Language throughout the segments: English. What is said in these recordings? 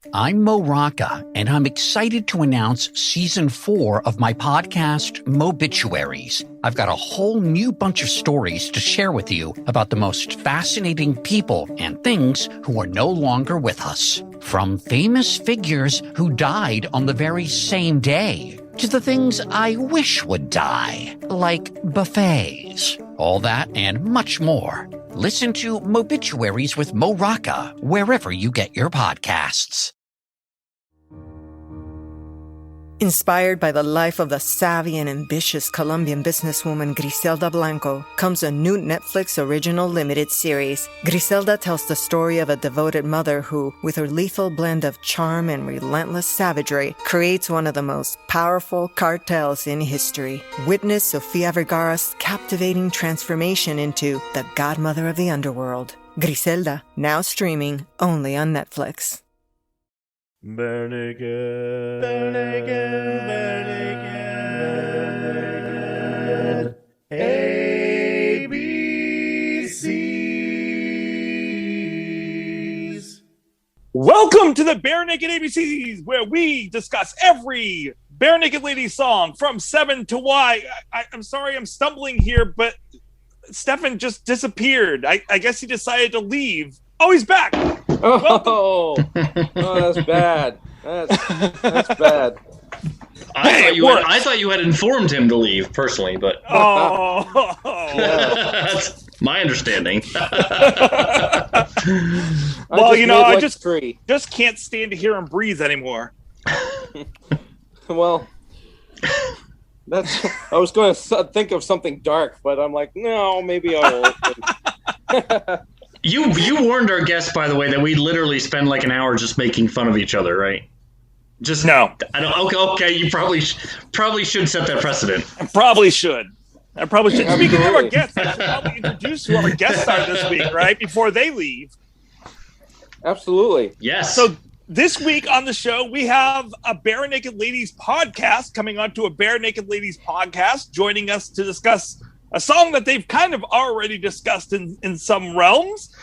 I'm Mo Rocca, and I'm excited to announce Season 4 of my podcast, Mobituaries. I've got a whole new bunch of stories to share with you about the most fascinating people and things who are no longer with us. From famous figures who died on the very same day, to the things I wish would die, like buffets. All that and much more. Listen to Mobituaries with Mo Rocca wherever you get your podcasts. Inspired by the life of the savvy and ambitious Colombian businesswoman Griselda Blanco comes a new Netflix original limited series. Griselda tells the story of a devoted mother who, with her lethal blend of charm and relentless savagery, creates one of the most powerful cartels in history. Witness Sofia Vergara's captivating transformation into the godmother of the underworld. Griselda, now streaming only on Netflix. Barenaked, barenaked, barenaked, ABCs. Welcome to the Barenaked ABCs, where we discuss every Barenaked Ladies song from 7 to Y. I'm sorry I'm stumbling here, but Stefan just disappeared. I guess he decided to leave. Oh, he's back. Oh, that's bad. That's bad. I thought you had informed him to leave personally, but that's my understanding. Well, I just can't stand to hear him breathe anymore. Well, I was going to think of something dark, but I'm like, no, maybe I won't. You warned our guests, by the way, that we literally spend like an hour just making fun of each other, right? Just no. I don't. Okay. You probably should set that precedent. I probably should. Speaking of our guests, I should probably introduce who our guests are this week, right? Before they leave. Absolutely. Yes. So this week on the show, we have a Barenaked Ladies podcast coming on to a Barenaked Ladies podcast, joining us to discuss a song that they've kind of already discussed in some realms.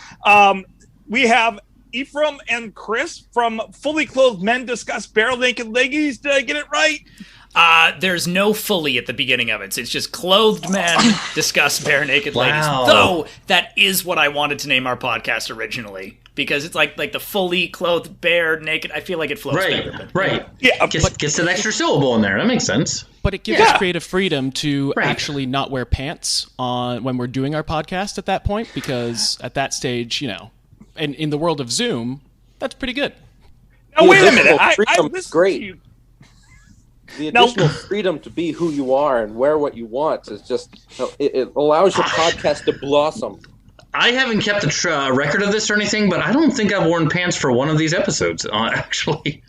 We have Ephraim and Chris from Fully Clothed Men Discuss Barenaked Ladies. Did I get it right? There's no fully at the beginning of it. It's just Clothed Men Discuss Barenaked Ladies. Wow. Though, that is what I wanted to name our podcast originally. Because it's like the fully clothed, bare, naked. I feel like it flows better. Right. Yeah, Gets an extra syllable in there. That makes sense. But it gives us creative freedom to actually not wear pants when we're doing our podcast at that point, because at that stage, and in the world of Zoom, that's pretty good. Now, wait a minute. I listened great. To you. The additional freedom to be who you are and wear what you want is just, it allows your podcast to blossom. I haven't kept a record of this or anything, but I don't think I've worn pants for one of these episodes, actually.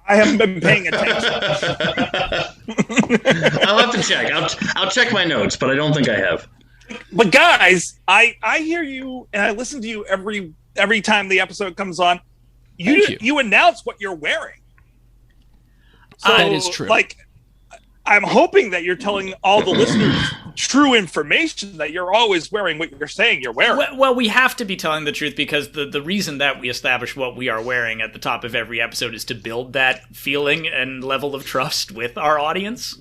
I haven't been paying attention. I'll have to check. I'll check my notes, but I don't think I have. But guys, I hear you and I listen to you every time the episode comes on. You announce what you're wearing. So, that is true. I'm hoping that you're telling all the listeners true information, that you're always wearing what you're saying you're wearing. Well, we have to be telling the truth because the reason that we establish what we are wearing at the top of every episode is to build that feeling and level of trust with our audience.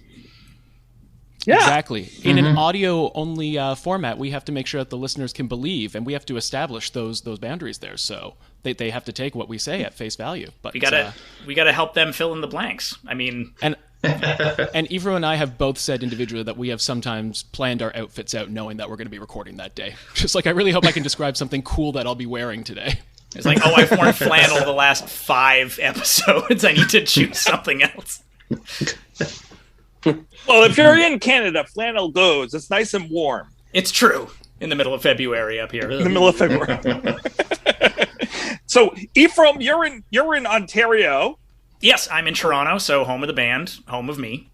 Yeah. Exactly. In an audio-only format, we have to make sure that the listeners can believe, and we have to establish those boundaries there. So they have to take what we say at face value. But we gotta help them fill in the blanks. I mean, and Ephraim and I have both said individually that we have sometimes planned our outfits out knowing that we're going to be recording that day. Just like, I really hope I can describe something cool that I'll be wearing today. It's like, I've worn flannel the last 5 episodes. I need to choose something else. Well, if you're in Canada, flannel goes. It's nice and warm. It's true. In the middle of February up here. In the middle of February. So, Ephraim, you're in Ontario. Yes, I'm in Toronto, so home of the band, home of me.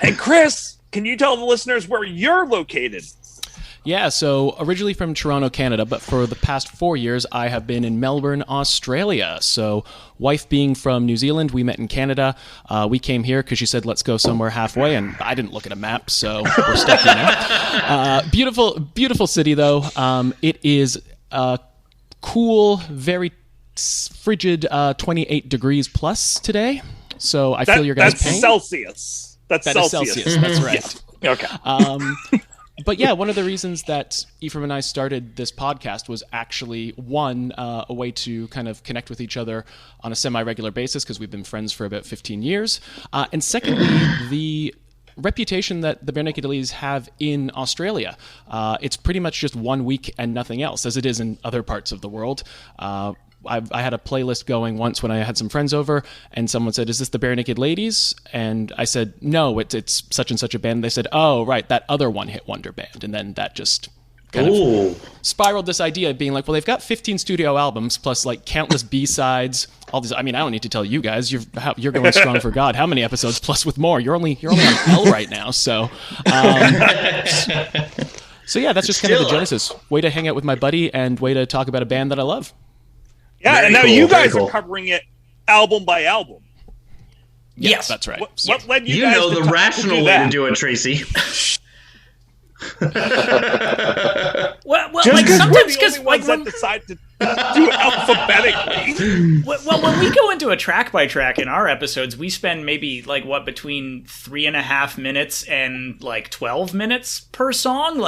And Chris, can you tell the listeners where you're located? Yeah, so originally from Toronto, Canada, but for the past 4 years, I have been in Melbourne, Australia. So wife being from New Zealand, we met in Canada. We came here because she said, let's go somewhere halfway, and I didn't look at a map, so we're stuck here now. Beautiful city, though. It is cool, very frigid 28 degrees plus today. So I feel your guys' that's pain. Celsius. That's Celsius. That's right. Yeah. Okay. But yeah, one of the reasons that Ephraim and I started this podcast was actually, one, a way to kind of connect with each other on a semi-regular basis because we've been friends for about 15 years. And secondly, the reputation that the Barenaked Ladies have in Australia. It's pretty much just 1 week and nothing else, as it is in other parts of the world. I had a playlist going once when I had some friends over, and someone said, "Is this the Barenaked Ladies?" And I said, "No, it's such and such a band." They said, "Oh, right, that other one-hit wonder band." And then that just kind of spiraled this idea of being like, well, they've got 15 studio albums plus like countless B-sides. All these. I mean, I don't need to tell you guys. You're going strong for God. How many episodes plus with more? You're only on L right now. So. So yeah, that's just kind of the genesis. Way to hang out with my buddy and way to talk about a band that I love. Yeah, Very and now cool, you guys cool. are covering it album by album. Yes, that's right. What led you You guys know to the rational way that? to do it, Tracy. Well, Just like sometimes we're the because only ones that decide to do it alphabetically. well, when we go into a track by track in our episodes, we spend maybe like between 3.5 minutes and like 12 minutes per song.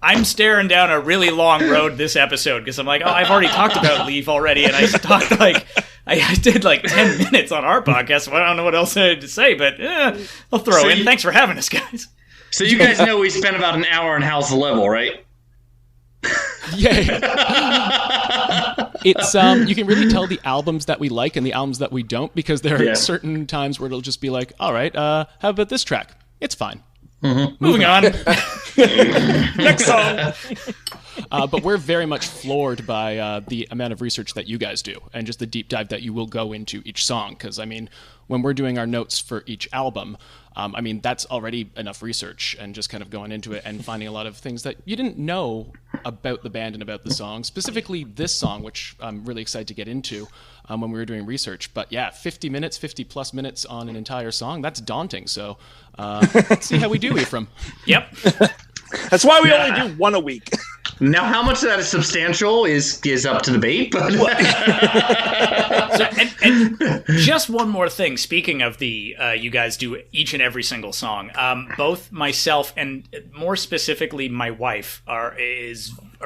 I'm staring down a really long road this episode because I'm like, oh, I've already talked about Leave already, and I talked I did like 10 minutes on our podcast, so I don't know what else I had to say, but I'll throw in. Thanks for having us, guys. So you guys know we spent about an hour in House Level, right? Yeah. It's you can really tell the albums that we like and the albums that we don't because there are certain times where it'll just be like, all right, how about this track? It's fine. Mm-hmm. Moving on. Next song. But we're very much floored by the amount of research that you guys do and just the deep dive that you will go into each song. Because, I mean, when we're doing our notes for each album, I mean, that's already enough research and just kind of going into it and finding a lot of things that you didn't know about the band and about the song. Specifically this song, which I'm really excited to get into when we were doing research. But yeah, 50 plus minutes on an entire song, that's daunting. So let's see how we do, Ephraim. Yep. That's why we only do one a week. Now, how much of that is substantial is up to debate. But and just one more thing. Speaking of the, you guys do each and every single song. Both myself and more specifically my wife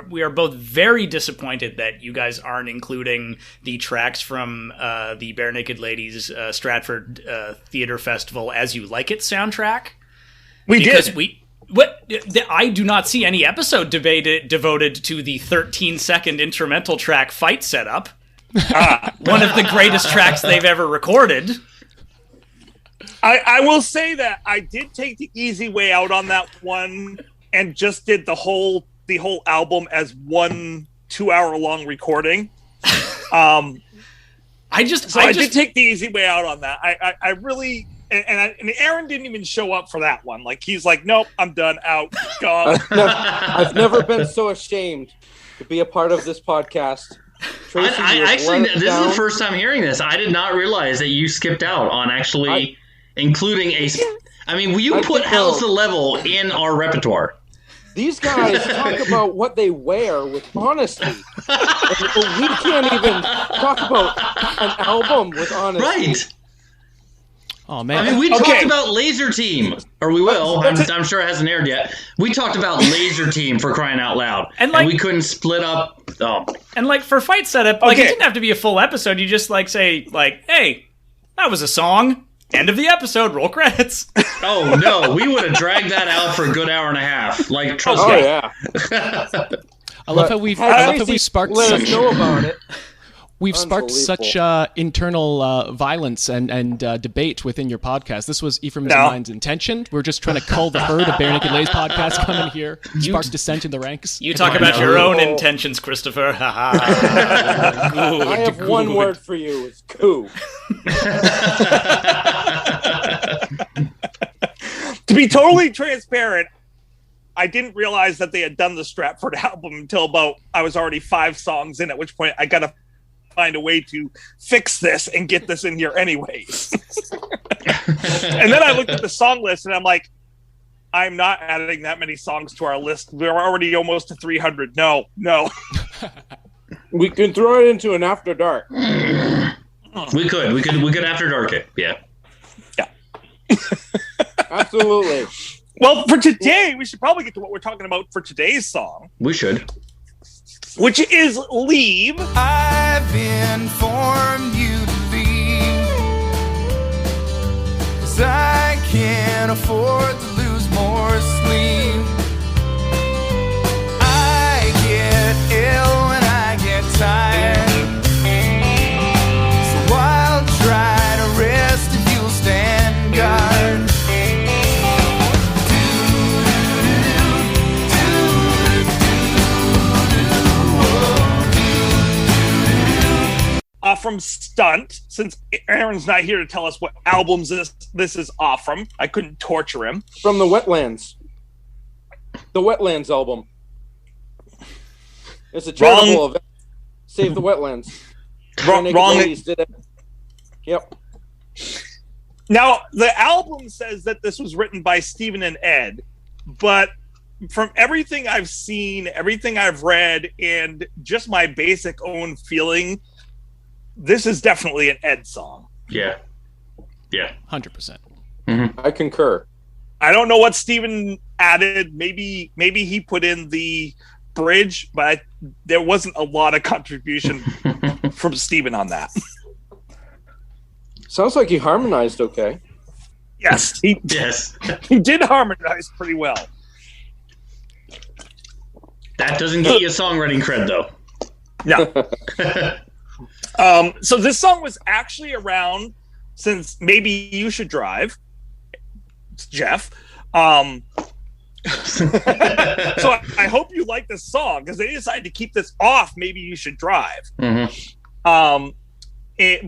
we are both very disappointed that you guys aren't including the tracks from the Barenaked Ladies Stratford Theatre Festival As You Like It soundtrack. I do not see any episode devoted to the 13-second instrumental track Fight Setup. One of the greatest tracks they've ever recorded. I will say that I did take the easy way out on that one and just did the whole album as one 2-hour-long recording. I did take the easy way out on that. I really... And Aaron didn't even show up for that one. Like, he's like, nope, I'm done, out, gone. I've never been so ashamed to be a part of this podcast. Tracy, this is the first time hearing this. I did not realize that you skipped out on actually including a... I mean, you put House of Level in our repertoire. These guys talk about what they wear with honesty. We can't even talk about an album with honesty. Right. Oh man! I mean, we talked about Laser Team, or we will. I'm sure it hasn't aired yet. We talked about Laser Team for crying out loud, and we couldn't split up. Oh. And like for Fight Setup, like it didn't have to be a full episode. You just like say like, "Hey, that was a song." End of the episode. Roll credits. Oh no, we would have dragged that out for a good hour and a half. Like, trust me. Oh yeah. I love how we've sparked. Let us know about it. We've sparked such internal violence and debate within your podcast. This was Ephraim's and mine's intention. We're just trying to cull the herd of Barenaked Ladies podcast coming here, spark dissent in the ranks. You talk about your own intentions, Christopher. I have one word for you. It's coup. To be totally transparent, I didn't realize that they had done the Stratford album until I was already 5 songs in, at which point I got to find a way to fix this and get this in here anyways. And then I looked at the song list and I'm like, I'm not adding that many songs to our list. We're already almost to 300. No. We can throw it into an After Dark. We could After Dark it. Yeah. Absolutely. Well, for today, we should probably get to what we're talking about for today's song. We should. Which is Leave. I've informed you to leave, 'cause I can't afford to lose more sleep. I get ill when I get tired, so I'll try to rest if you'll stand guard. From Stunt, since Aaron's not here to tell us what albums this is off from. I couldn't torture him. From the Wetlands. The Wetlands album. It's a charitable event. Save the Wetlands. Wrong. Ladies did it. Yep. Now, the album says that this was written by Stephen and Ed, but from everything I've seen, everything I've read, and just my basic own feeling, this is definitely an Ed song. Yeah. 100%. Mm-hmm. I concur. I don't know what Steven added. Maybe he put in the bridge, but there wasn't a lot of contribution from Steven on that. Sounds like he harmonized okay. Yes, he did harmonize pretty well. That doesn't get you songwriting cred, though. No. So this song was actually around since Maybe You Should Drive. It's Jeff. So I hope you like this song, because they decided to keep this off Maybe You Should Drive. Mm-hmm.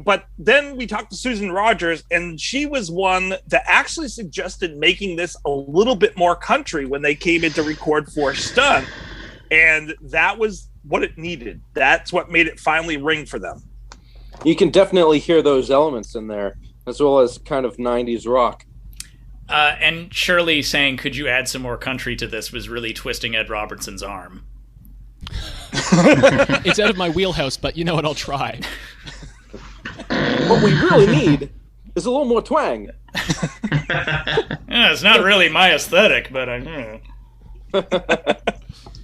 But then we talked to Susan Rogers, and she was one that actually suggested making this a little bit more country when they came in to record for Stunt. And that was what it needed. That's what made it finally ring for them. You can definitely hear those elements in there, as well as kind of 90s rock. And Shirley saying, could you add some more country to this, was really twisting Ed Robertson's arm. It's out of my wheelhouse, but you know what, I'll try. What we really need is a little more twang. Yeah, it's not really my aesthetic, but I...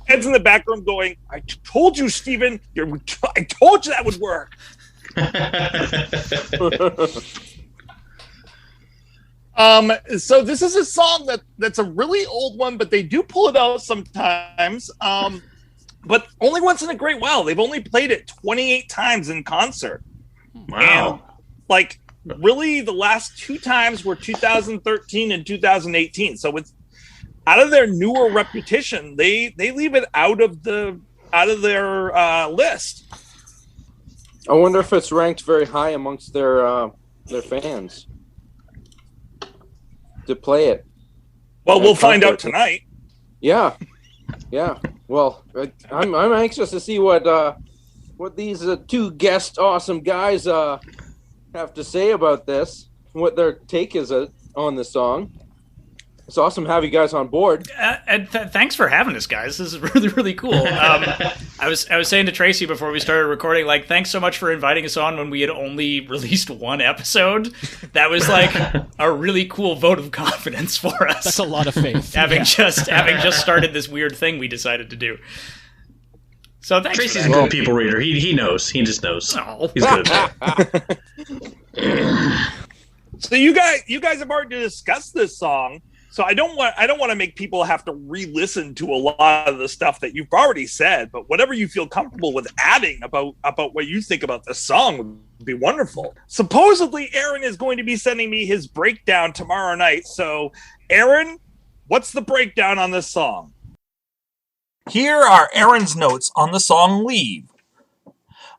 Ed's in the background going, I told you, Steven, I told you that would work. So this is a song that's a really old one, but they do pull it out sometimes. But only once in a great while. They've only played it 28 times in concert. Wow. And, really the last two times were 2013 and 2018. So it's out of their newer repetition, they leave it out of their list. I wonder if it's ranked very high amongst their fans to play it. Well, we'll find out tonight. Yeah. Well, I'm anxious to see what these two guest awesome guys have to say about this, what their take is on the song. It's awesome to have you guys on board. And thanks for having us, guys. This is really, really cool. I was saying to Tracy before we started recording, thanks so much for inviting us on when we had only released one episode. That was a really cool vote of confidence for us. That's a lot of faith. having just started this weird thing we decided to do. So thanks. Tracy's a good people reader. He knows. He just knows. Oh. He's good at that. So you guys have already discussed this song. So I don't want to make people have to re-listen to a lot of the stuff that you've already said, but whatever you feel comfortable with adding about what you think about this song would be wonderful. Supposedly, Aaron is going to be sending me his breakdown tomorrow night. So, Aaron, what's the breakdown on this song? Here are Aaron's notes on the song Leave.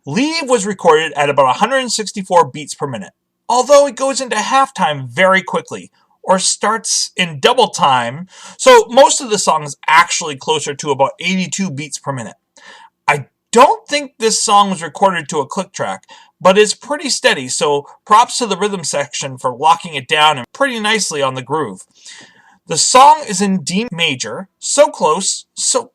Leave was recorded at about 164 beats per minute, although it goes into halftime very quickly, or starts in double time, so most of the song is actually closer to about 82 beats per minute. I don't think this song was recorded to a click track, but it's pretty steady, so props to the rhythm section for locking it down and pretty nicely on the groove. The song is in D major, so close, so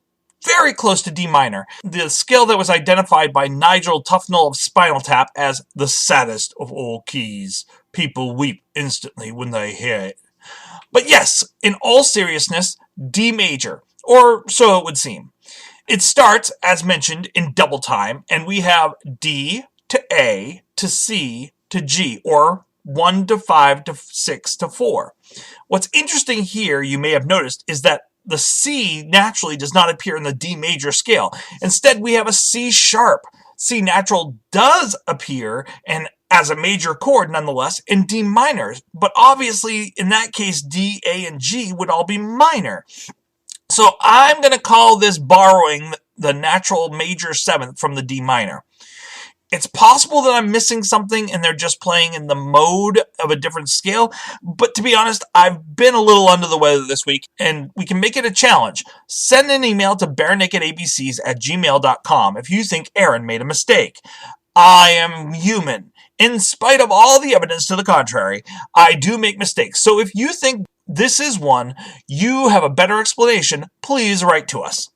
very close to D minor, the scale that was identified by Nigel Tufnell of Spinal Tap as the saddest of all keys. People weep instantly when they hear it. But yes, in all seriousness, D major, or so it would seem. It starts, as mentioned, in double time, and we have D to A to C to G, or 1 to 5 to 6 to 4. What's interesting here, you may have noticed, is that the C naturally does not appear in the D major scale. Instead, we have a C sharp. C natural does appear, and as a major chord nonetheless, in D minor. But obviously, in that case, D, A, and G would all be minor. So I'm going to call this borrowing the natural major 7th from the D minor. It's possible that I'm missing something and they're just playing in the mode of a different scale, but to be honest, I've been a little under the weather this week, and we can make it a challenge. Send an email to barenakedabcs@gmail.com if you think Aaron made a mistake. I am human. In spite of all the evidence to the contrary, I do make mistakes. So if you think this is one, you have a better explanation, please write to us.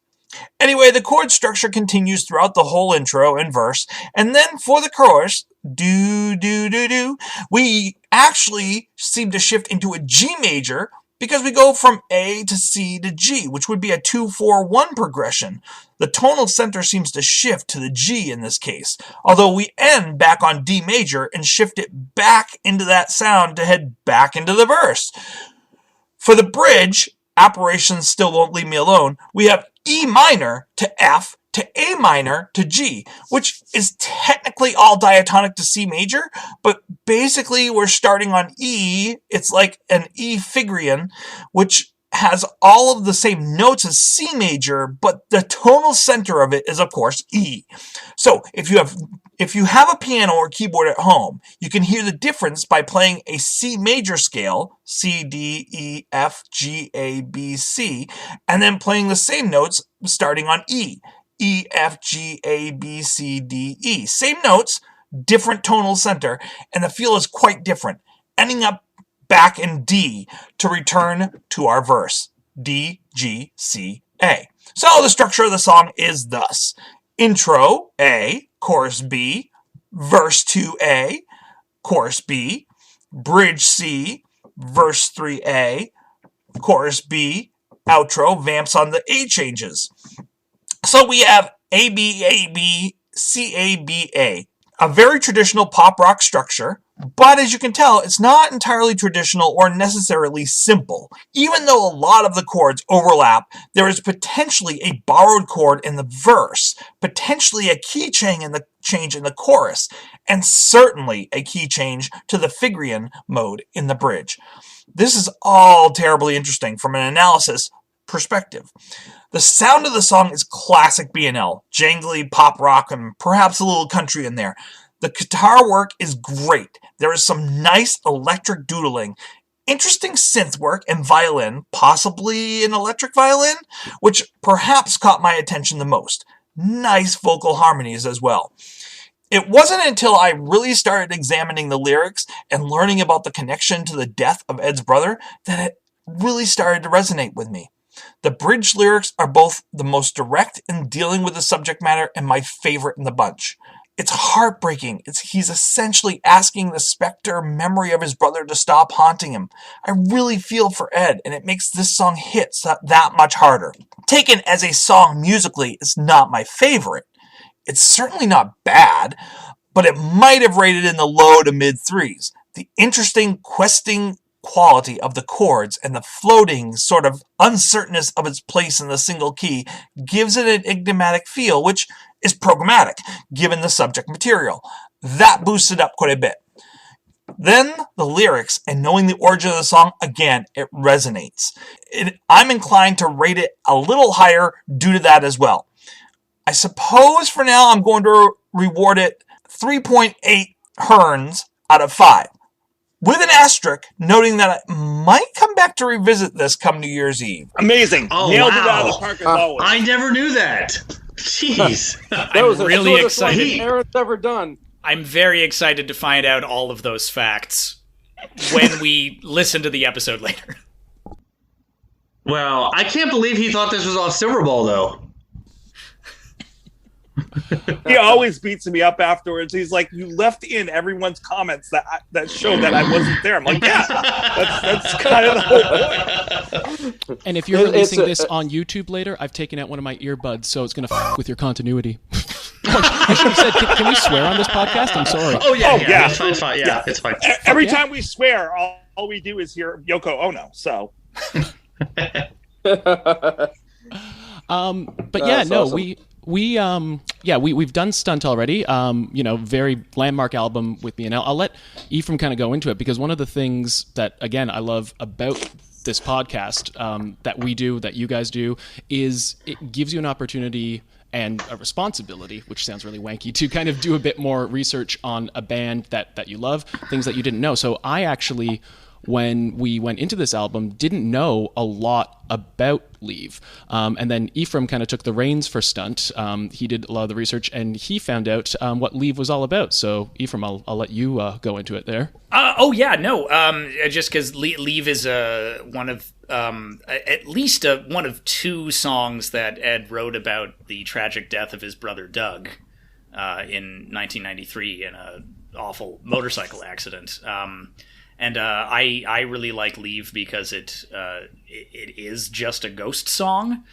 Anyway, the chord structure continues throughout the whole intro and verse, and then for the chorus, do, do, do, do, we actually seem to shift into a G major because we go from A to C to G, which would be a 2-4-1 progression. The tonal center seems to shift to the G in this case, although we end back on D major and shift it back into that sound to head back into the verse. For the bridge, operations still won't leave me alone, we have E minor to F to A minor to G, which is technically all diatonic to C major, but basically we're starting on E. It's like an E figurian, which has all of the same notes as C major, but the tonal center of it is, of course, E. So if you have a piano or keyboard at home, you can hear the difference by playing a C major scale, C, D, E, F, G, A, B, C, and then playing the same notes starting on E. E, F, G, A, B, C, D, E. Same notes, different tonal center, and the feel is quite different, ending up back in D to return to our verse. D, G, C, A. So the structure of the song is thus. Intro, A, chorus B, verse 2A, chorus B, bridge C, verse 3A, chorus B, outro, vamps on the A changes. So we have A, B, A, B, C, A, B, A. A very traditional pop rock structure, but as you can tell, it's not entirely traditional or necessarily simple. Even though a lot of the chords overlap, there is potentially a borrowed chord in the verse, potentially a key change in the chorus, and certainly a key change to the figurian mode in the bridge. This is all terribly interesting from an analysis perspective. The sound of the song is classic B&L, jangly pop rock and perhaps a little country in there. The guitar work is great. There is some nice electric doodling, interesting synth work and violin, possibly an electric violin, which perhaps caught my attention the most. Nice vocal harmonies as well. It wasn't until I really started examining the lyrics and learning about the connection to the death of Ed's brother that it really started to resonate with me. The bridge lyrics are both the most direct in dealing with the subject matter and my favorite in the bunch. It's heartbreaking. He's essentially asking the specter memory of his brother to stop haunting him. I really feel for Ed, and it makes this song hit that much harder. Taken as a song musically, it's not my favorite. It's certainly not bad, but it might have rated in the low to mid 3s. The interesting questing quality of the chords and the floating sort of uncertainness of its place in the single key gives it an enigmatic feel, which is programmatic given the subject material. That boosts it up quite a bit. Then the lyrics and knowing the origin of the song, again, it resonates. I'm inclined to rate it a little higher due to that as well. I suppose for now I'm going to reward it 3.8 Herns out of 5. With an asterisk, noting that I might come back to revisit this come New Year's Eve. Amazing. Oh, Nailed wow. it out of the park as always. I never knew that. Jeez. That was really excited. Aaron's ever done. I'm very excited to find out all of those facts when we listen to the episode later. Well, I can't believe he thought this was off Silver Ball, though. He always beats me up afterwards. He's like, "You left in everyone's comments that show that I wasn't there." I'm like, "Yeah, that's kind of the whole point." And if you're releasing this on YouTube later, I've taken out one of my earbuds, so it's going to f with your continuity. I should have said, can we swear on this podcast? I'm sorry. Oh yeah. It's fine. Yeah, it's fine. Every time we swear, all we do is hear Yoko Ono. So. But yeah, no, awesome. We've done Stunt already. Very landmark album with me, and I'll let Ephraim kind of go into it, because one of the things that, again, I love about this podcast that we do, that you guys do, is it gives you an opportunity and a responsibility, which sounds really wanky, to kind of do a bit more research on a band that you love, things that you didn't know. So I actually, when we went into this album, didn't know a lot about Leave. And then Ephraim kind of took the reins for Stunt. He did a lot of the research, and he found out what Leave was all about. So Ephraim, I'll let you go into it there. Just because Leave is one of at least one of two songs that Ed wrote about the tragic death of his brother Doug in 1993 in an awful motorcycle accident. And I really like Leave because it is just a ghost song,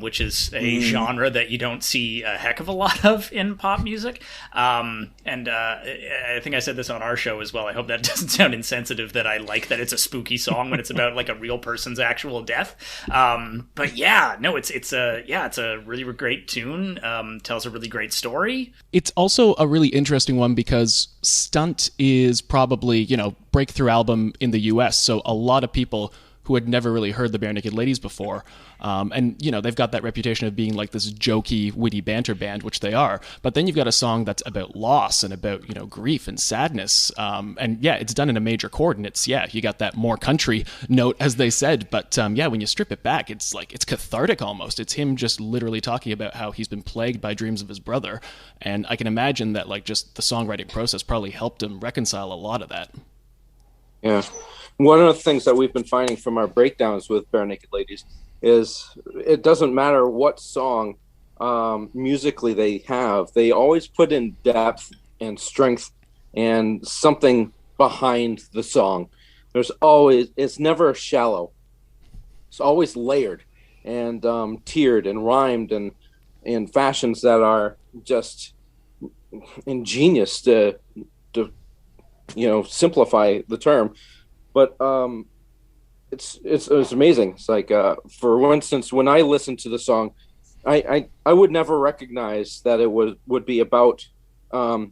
which is a genre that you don't see a heck of a lot of in pop music. And I think I said this on our show as well. I hope that doesn't sound insensitive, that I like that it's a spooky song when it's about like a real person's actual death. But yeah, no, it's a really great tune. Tells a really great story. It's also a really interesting one because Stunt is probably, breakthrough album in the US, so a lot of people who had never really heard the Barenaked Ladies before, and they've got that reputation of being like this jokey, witty banter band, which they are, but then you've got a song that's about loss and about grief and sadness, and it's done in a major chord, and it's you got that more country note, as they said, but when you strip it back, it's like it's cathartic almost. It's him just literally talking about how he's been plagued by dreams of his brother, and I can imagine that like just the songwriting process probably helped him reconcile a lot of that. Yeah. One of the things that we've been finding from our breakdowns with Barenaked Ladies is it doesn't matter what song musically they always put in depth and strength and something behind the song. It's never shallow. It's always layered and tiered and rhymed and in fashions that are just ingenious to simplify the term, but it's amazing. It's like for instance, when I listen to the song, I would never recognize that it would be about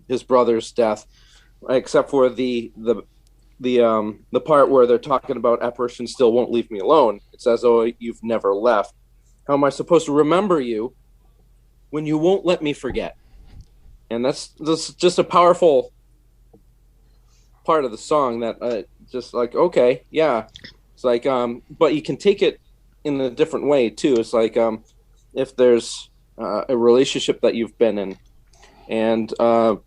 his brother's death, except for the part where they're talking about apparition still won't leave me alone. It's as though you've never left. How am I supposed to remember you when you won't let me forget? And that's just a powerful part of the song that just like, okay, yeah, it's like but you can take it in a different way too. It's like if there's a relationship that you've been in and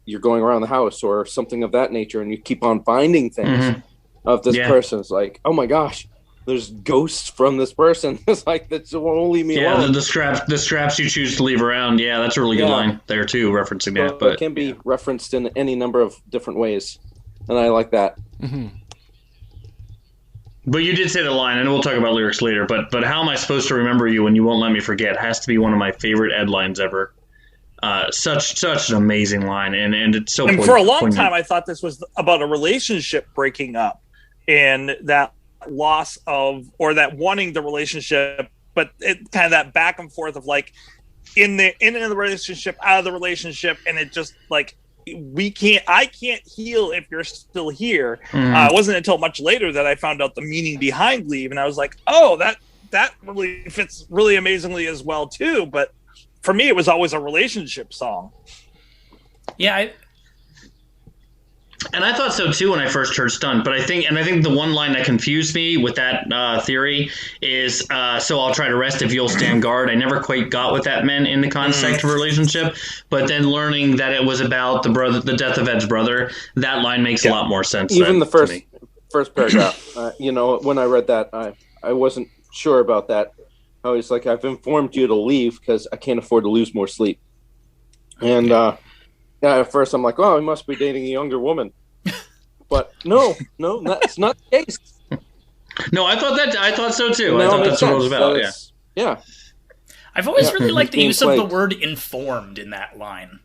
you're going around the house or something of that nature, and you keep on finding things of this person. It's like, oh my gosh, there's ghosts from this person. It's like, that won't leave me alone. The straps you choose to leave around. Yeah, that's a really good line there too, referencing that. But it can be referenced in any number of different ways. And I like that. Mm-hmm. But you did say the line, and we'll talk about lyrics later, but how am I supposed to remember you when you won't let me forget has to be one of my favorite Ed lines ever. Such an amazing line, and it's so And for a long time, I thought this was about a relationship breaking up and that loss of, or that wanting the relationship, but it kind of that back and forth of like in the relationship, out of the relationship, and it just like, I can't heal if you're still here. It wasn't until much later that I found out the meaning behind Leave, and I was like, oh, that really fits really amazingly as well too. But for me, it was always a relationship song. Yeah, and I thought so too when I first heard Stunt, but I think the one line that confused me with that theory is, so I'll try to rest if you'll stand guard. I never quite got what that meant in the context of a relationship, but then learning that it was about the death of Ed's brother, that line makes a lot more sense. Even the first paragraph, when I read that, I wasn't sure about that. I was like, I've informed you to leave because I can't afford to lose more sleep. And at first I'm like, oh, he must be dating a younger woman. But no, that's not the case. No, I thought so too. I thought that's what it was about. Yeah. I've always really liked the use of the word "informed" in that line.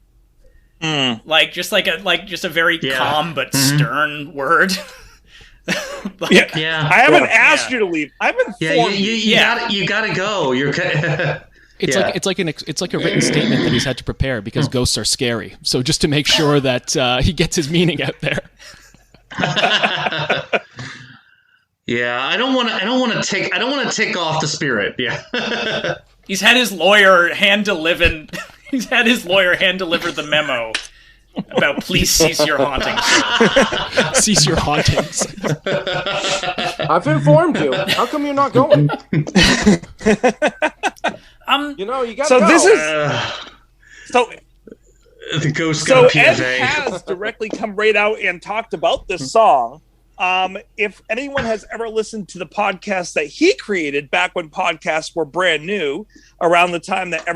Like just a very calm but stern word. I haven't asked you to leave. I've informed you. You gotta go. It's like a written statement that he's had to prepare because ghosts are scary. So just to make sure that he gets his meaning out there. Yeah, I don't want to take off the spirit. Yeah. He's had his lawyer hand deliver the memo about please cease your hauntings. Cease your hauntings. I've informed you. How come you're not going? You got to go. This is the ghost. So Ed has directly come right out and talked about this song. If anyone has ever listened to the podcast that he created back when podcasts were brand new, around the time that that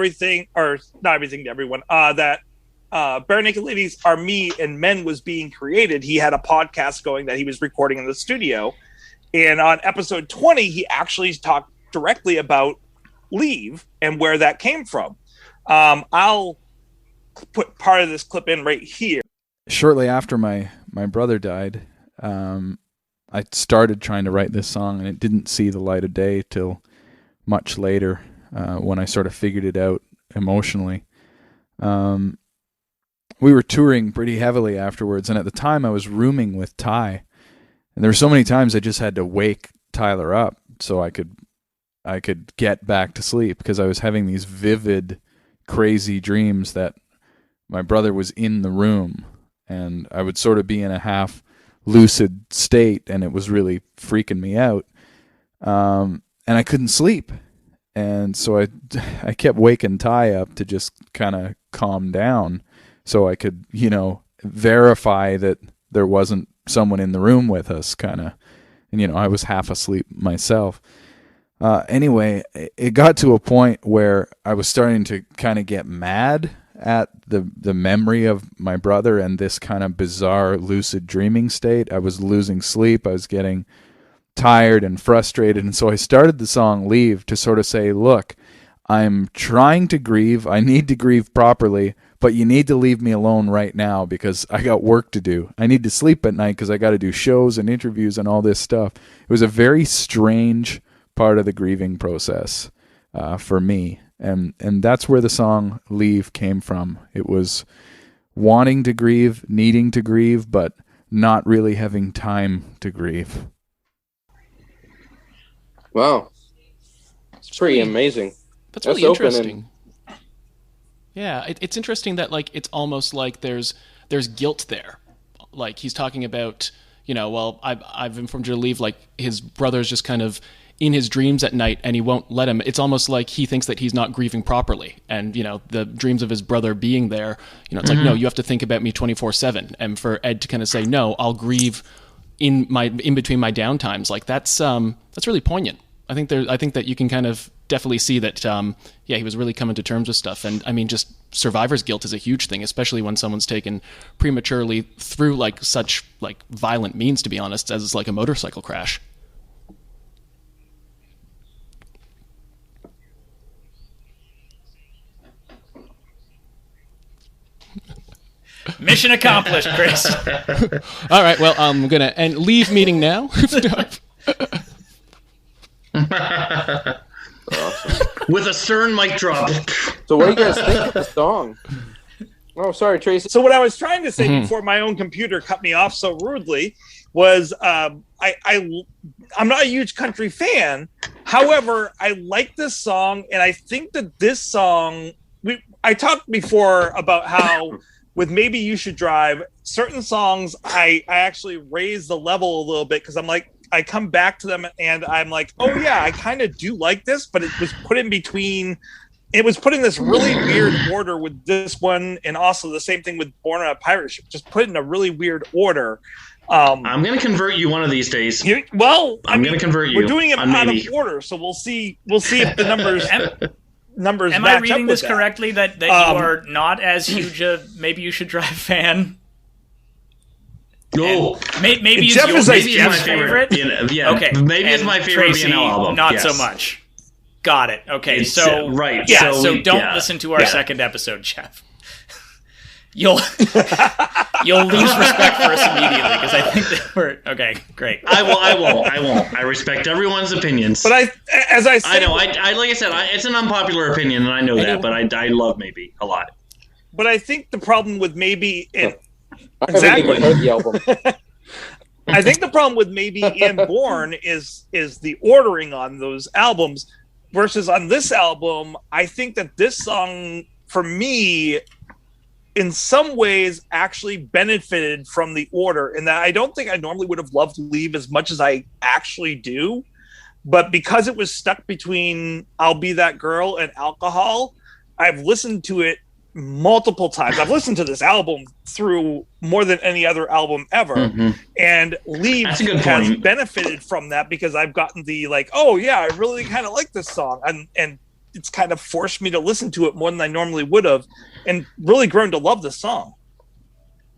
Barenaked Ladies Are Me and Men was being created, he had a podcast going that he was recording in the studio. And on episode 20, he actually talked directly about Leave and where that came from. I'll put part of this clip in right here. Shortly after my brother died, I started trying to write this song, and it didn't see the light of day till much later when I sort of figured it out emotionally. We were touring pretty heavily afterwards, and at the time I was rooming with Ty, and there were so many times I just had to wake Tyler up so I could get back to sleep because I was having these vivid, crazy dreams that my brother was in the room, and I would sort of be in a half lucid state, and it was really freaking me out. And I couldn't sleep. And so I kept waking Ty up to just kind of calm down so I could, verify that there wasn't someone in the room with us, kind of. And, I was half asleep myself. Anyway, it got to a point where I was starting to kind of get mad at the memory of my brother and this kind of bizarre lucid dreaming state. I was losing sleep. I was getting tired and frustrated. And so I started the song Leave to sort of say, look, I'm trying to grieve. I need to grieve properly, but you need to leave me alone right now because I got work to do. I need to sleep at night because I got to do shows and interviews and all this stuff. It was a very strange part of the grieving process for me. And that's where the song Leave came from. It was wanting to grieve, needing to grieve, but not really having time to grieve. Wow. It's pretty amazing. That's really interesting. Yeah, it's interesting that it's almost like there's guilt there. Like he's talking about, I've informed you to leave, his brother's just kind of in his dreams at night and he won't let him. It's almost like he thinks that he's not grieving properly. And, the dreams of his brother being there, it's like, no, you have to think about me 24/7. And for Ed to kind of say, no, I'll grieve in between my downtimes. That's really poignant. I think that you can kind of definitely see that, he was really coming to terms with stuff. And I mean, just survivor's guilt is a huge thing, especially when someone's taken prematurely through such violent means, to be honest, as a motorcycle crash. Mission accomplished, Chris. All right, well, I'm going to leave meeting now. Awesome. With a stern mic drop. So what do you guys think of the song? Oh, sorry, Tracy. So what I was trying to say before my own computer cut me off so rudely was I'm not a huge country fan. However, I like this song, and I think that this song, I talked before about how with Maybe You Should Drive, certain songs I actually raise the level a little bit because I'm like, I come back to them and I'm like, oh yeah, I kind of do like this, but it was put in between. It was put in this really weird order with this one, and also the same thing with Born on a Pirate Ship, just put in a really weird order. I'm going to convert you one of these days. I'm going to convert you. We're doing it out of maybe. order, so we'll see if the numbers. numbers. Am match I reading up this with that. correctly? That you are not as huge a Maybe You Should Drive fan? Oh, Maybe it's Jeff is maybe Jeff's it's my favorite. favorite. Okay, maybe it's my favorite Tracy, BNL album. Not yes. so much. Got it. Okay, It's, so right. Yeah, so don't listen to our second episode, Jeff. You'll lose respect for us immediately because I think that we're okay. Great. I won't. I respect everyone's opinions. But as I say, I know. I like I said, it's an unpopular opinion, and I know that. But I love Maybe a lot. But I think the problem with Maybe I haven't even heard the album. I think the problem with Maybe and Born is the ordering on those albums versus on this album. I think that this song, for me, in some ways actually benefited from the order, in that I don't think I normally would have loved Leave as much as I actually do. But because it was stuck between I'll Be That Girl and Alcohol, I've listened to it multiple times. I've listened to this album through more than any other album ever. Mm-hmm. And Leave has benefited from that because I've gotten the oh yeah, I really kind of like this song. And it's kind of forced me to listen to it more than I normally would have and really grown to love the song.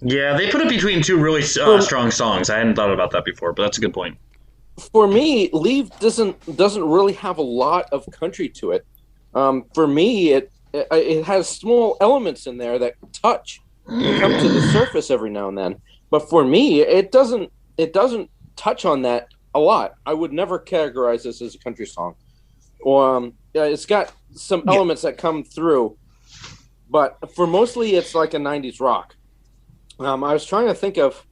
Yeah, they put it between two really strong songs. I hadn't thought about that before, but that's a good point. For me, Leave doesn't really have a lot of country to it. For me, it has small elements in there that touch and come to the surface every now and then. But for me, it doesn't touch on that a lot. I would never categorize this as a country song. It's got some elements that come through, but for mostly it's like a 90s rock. I was trying to think of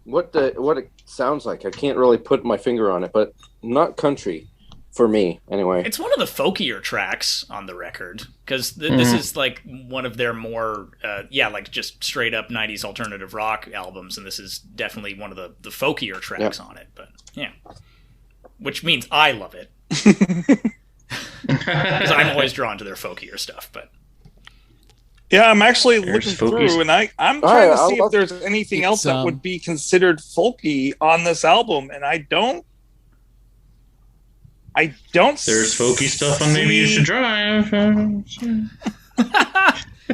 what it sounds like. I can't really put my finger on it, but not country for me anyway. It's one of the folkier tracks on the record because this is like one of their more like just straight up 90s alternative rock albums, and this is definitely one of the folkier tracks on it. But yeah, which means I love it. Because I'm always drawn to their folkier stuff, but yeah, I'm actually looking through, and I'm trying to see if there's anything else that would be considered folky on this album, and I don't. There's folky stuff on Maybe You Should Drive.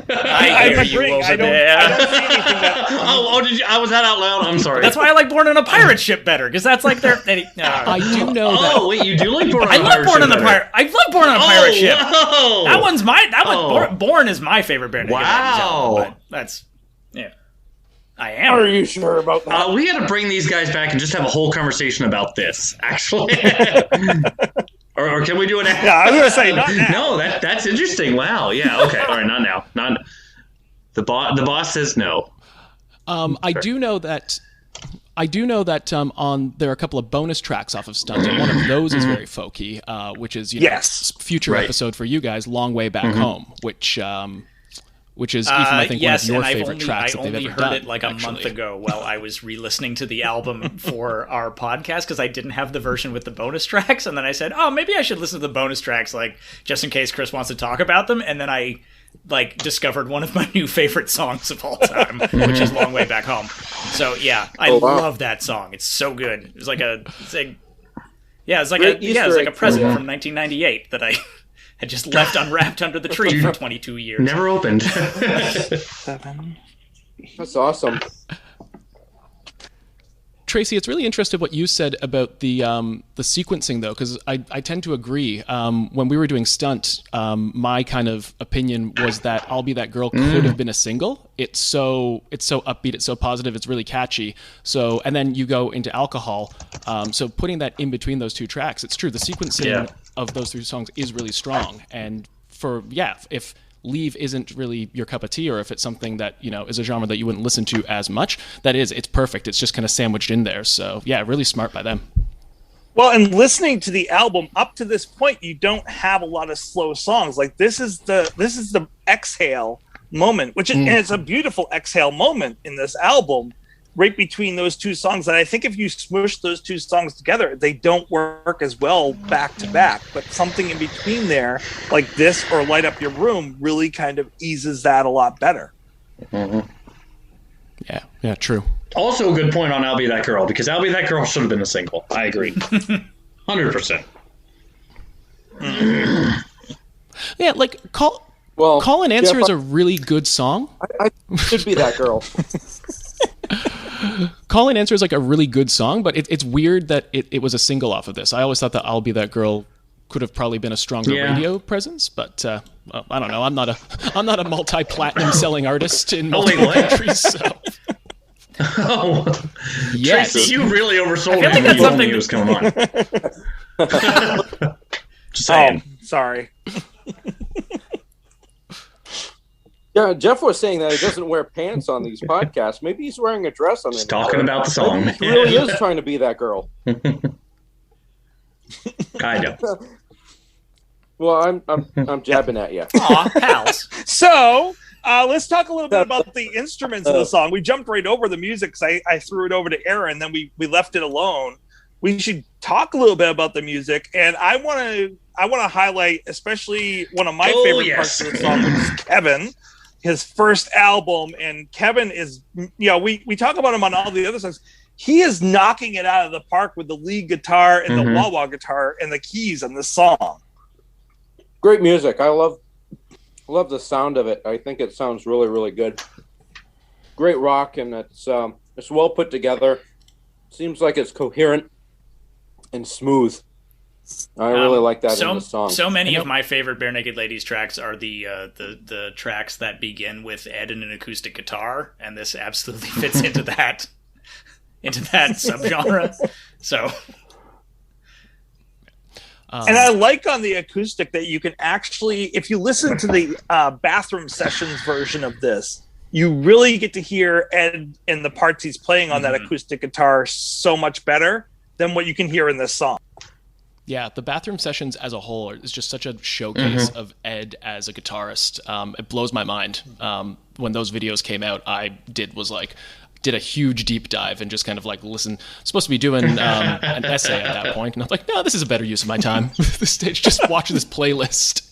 I hear you over there. I don't see anything that. Did you? Was that out loud? I'm sorry. That's why I like Born on a Pirate Ship better, because that's like their. I do know that. Oh wait, you do like Born on a Pirate Ship? I love Born on a Pirate Ship. Whoa. That one's Born is my favorite Barenaked Ladies album. But that's I am. Are you sure about that? We got to bring these guys back and just have a whole conversation about this, actually. or can we do it now? Yeah, I was going to say, not now. No, that's interesting. Wow. Yeah, okay. All right, not now. The boss says no. I do know that on there are a couple of bonus tracks off of Stunt, and one of those is very folky, which is future episode for you guys, Long Way Back Home, which is Ephraim, I think, one of your favorite tracks that they've ever done. I only heard it like a month ago while I was re-listening to the album for our podcast because I didn't have the version with the bonus tracks, and then I said, oh, maybe I should listen to the bonus tracks, like, just in case Chris wants to talk about them, and then I discovered one of my new favorite songs of all time, which is Long Way Back Home. So, yeah, I love that song. It's so good. It's like a present from 1998 that I had just left unwrapped under the tree for 22 years. Never opened. That's awesome. Tracy, it's really interesting what you said about the sequencing, though, because I tend to agree. When we were doing Stunt, my kind of opinion was that I'll Be That Girl could have been a single. It's so upbeat, it's so positive, it's really catchy. So, and then you go into Alcohol. So putting that in between those two tracks, it's true. The sequencing of those three songs is really strong. And if Leave isn't really your cup of tea, or if it's something that is a genre that you wouldn't listen to as much, it's perfect. It's just kind of sandwiched in there. So yeah, really smart by them. Well, and listening to the album up to this point, you don't have a lot of slow songs. Like this is the exhale moment, which is, and it's a beautiful exhale moment in this album, right between those two songs. And I think if you smush those two songs together, they don't work as well back to back. But something in between there, like this or Light Up Your Room, really kind of eases that a lot better. Mm-hmm. Yeah, true. Also a good point on I'll Be That Girl, because I'll Be That Girl should have been a single. I agree. 100%. Yeah, like call and answer Jeff, is a really good song. I should be that girl. Call and answer is like a really good song, but it's weird that it was a single off of this. I always thought that I'll Be That Girl could have probably been a stronger radio presence, but I don't know. I'm not a multi-platinum selling artist in multiple countries. So. Oh, yes. Tracy, you really oversold I feel like him when that's you told me something- he was coming on. Just saying. Sorry. Yeah, Jeff was saying that he doesn't wear pants on these podcasts. Maybe he's wearing a dress on. Just talking about the song. Maybe he really is trying to be that girl. Kind of. Well, I'm jabbing at you. Aw, pals. So let's talk a little bit about the instruments of the song. We jumped right over the music because I threw it over to Aaron, then we left it alone. We should talk a little bit about the music, and I want to highlight especially one of my favorite parts of the song, which is Kevin, his first album. And Kevin is, we talk about him on all the other songs. He is knocking it out of the park with the lead guitar and the wah-wah guitar and the keys on this song. Great music. I love the sound of it. I think it sounds really, really good. Great rock, and it's well put together. Seems like it's coherent and smooth. I really like that in the song. So many of my favorite Barenaked Ladies tracks are the tracks that begin with Ed and an acoustic guitar, and this absolutely fits into that subgenre. So. And I like on the acoustic that you can actually, if you listen to the bathroom sessions version of this, you really get to hear Ed and the parts he's playing on that acoustic guitar so much better than what you can hear in this song. Yeah, the bathroom sessions as a whole is just such a showcase of Ed as a guitarist. It blows my mind. When those videos came out, did a huge deep dive and just kind of like listen. Supposed to be doing an essay at that point, and I'm like, no, this is a better use of my time. This stage, just watch this playlist.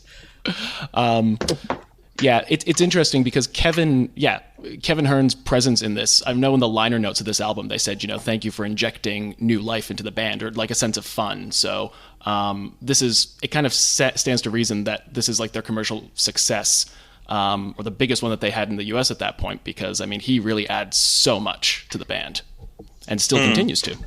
Yeah, it's interesting because Kevin Hearn's presence in this, I know in the liner notes of this album, they said, thank you for injecting new life into the band, or like a sense of fun. So it kind of stands to reason that this is like their commercial success, or the biggest one that they had in the US at that point, because I mean, he really adds so much to the band and still continues to.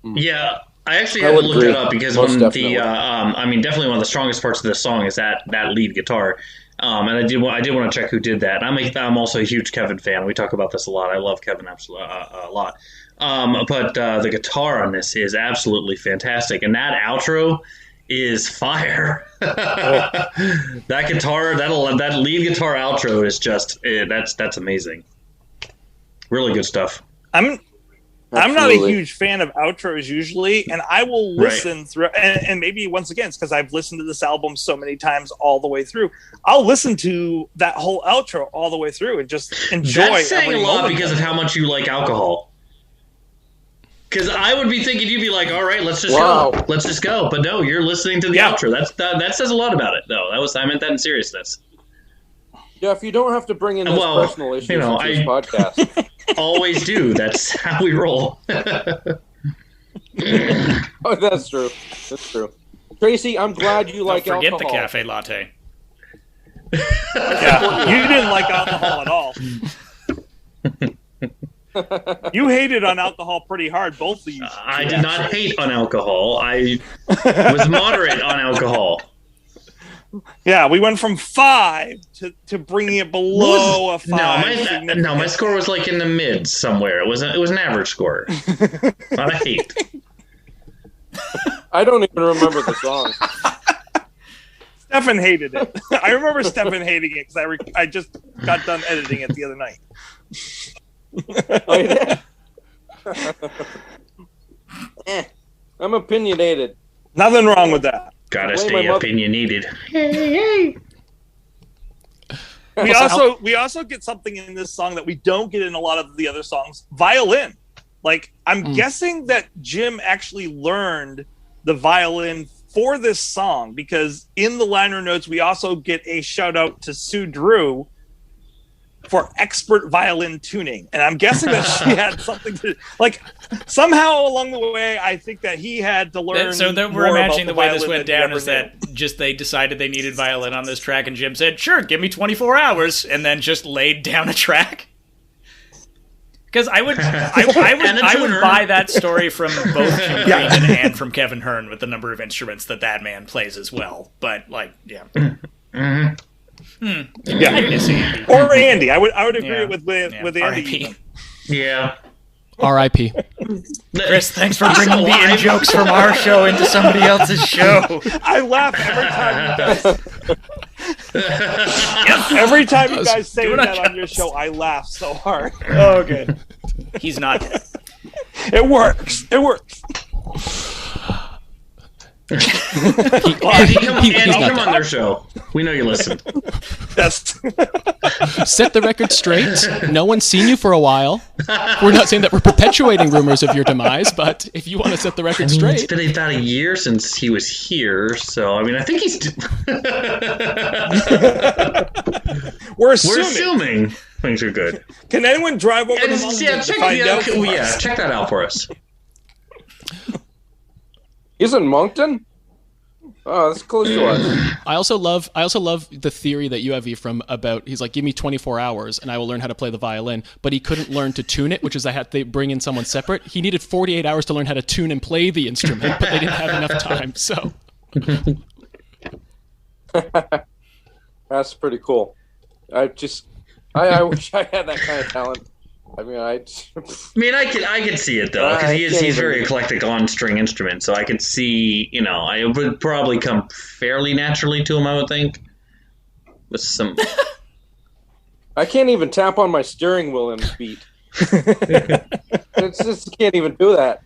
Yeah. I actually had to look that up because definitely one of the strongest parts of this song is that lead guitar. And I did want to check who did that. I'm also a huge Kevin fan. We talk about this a lot. I love Kevin absolutely a lot. But the guitar on this is absolutely fantastic, and that outro is fire. That guitar, that lead guitar outro is just that's amazing. Really good stuff. I'm not a huge fan of outros usually, and I will listen through, and maybe once again, it's because I've listened to this album so many times all the way through. I'll listen to that whole outro all the way through and just enjoy. That's saying a lot because of how much you like alcohol. Because I would be thinking you'd be like, all right, let's just go. But no, you're listening to the outro. That says a lot about it, though. I meant that in seriousness. Jeff, you don't have to bring in those personal issues into this podcast. Always do. That's how we roll. Oh, that's true. That's true. Tracy, I'm glad you like alcohol. Forget the cafe latte. Yeah, you didn't like alcohol at all. You hated on alcohol pretty hard, both of you. I did not hate on alcohol. I was moderate on alcohol. Yeah, we went from 5 to bringing it below a 5. No, my score was like in the mid somewhere. It was an average score. Not a hate. I don't even remember the song. Stefan hated it. I remember Stefan hating it because I just got done editing it the other night. Oh, yeah. I'm opinionated. Nothing wrong with that. Gotta stay opinionated. We also get something in this song that we don't get in a lot of the other songs. Violin. Like, I'm guessing that Jim actually learned the violin for this song, because in the liner notes we also get a shout out to Sue Drew, for expert violin tuning. And I'm guessing that she had something to, like, somehow along the way, I think that he had to learn. So that we're more imagining about the way this violin went than he down ever is knew. that just they decided they needed violin on this track, and Jim said, "Sure, give me 24 hours," and then just laid down a track. Because I would buy that story from both Jim Creedon and from Kevin Hearn with the number of instruments that man plays as well. But like, yeah. Yeah, I miss Andy. or Andy. I would agree with Andy. R.I.P. Yeah. R.I.P. Chris, thanks for bringing the in-jokes from our show into somebody else's show. I laugh every time you guys. Every time you guys say that on your show, I laugh so hard. Oh, good. He's not dead. It works. It works. Andy, come on their show. We know you listen. Yes. Set the record straight. No one's seen you for a while. We're not saying that we're perpetuating rumors of your demise, but if you want to set the record straight. It's been about a year since he was here, so I mean, I think he's. We're assuming things are good. Can anyone drive over to Moncton to find out? Check that out for us. He's in Moncton? Oh, that's close to us. I also love the theory that you have, Ephraim, about he's like, give me 24 hours and I will learn how to play the violin, but he couldn't learn to tune it, which is they bring in someone separate. He needed 48 hours to learn how to tune and play the instrument, but they didn't have enough time, so. That's pretty cool. I wish I had that kind of talent. I mean, I could see it though, because he's very eclectic on string instruments. So I could see, it would probably come fairly naturally to him. I would think, with some. I can't even tap on my steering wheel in beat. It's just can't even do that.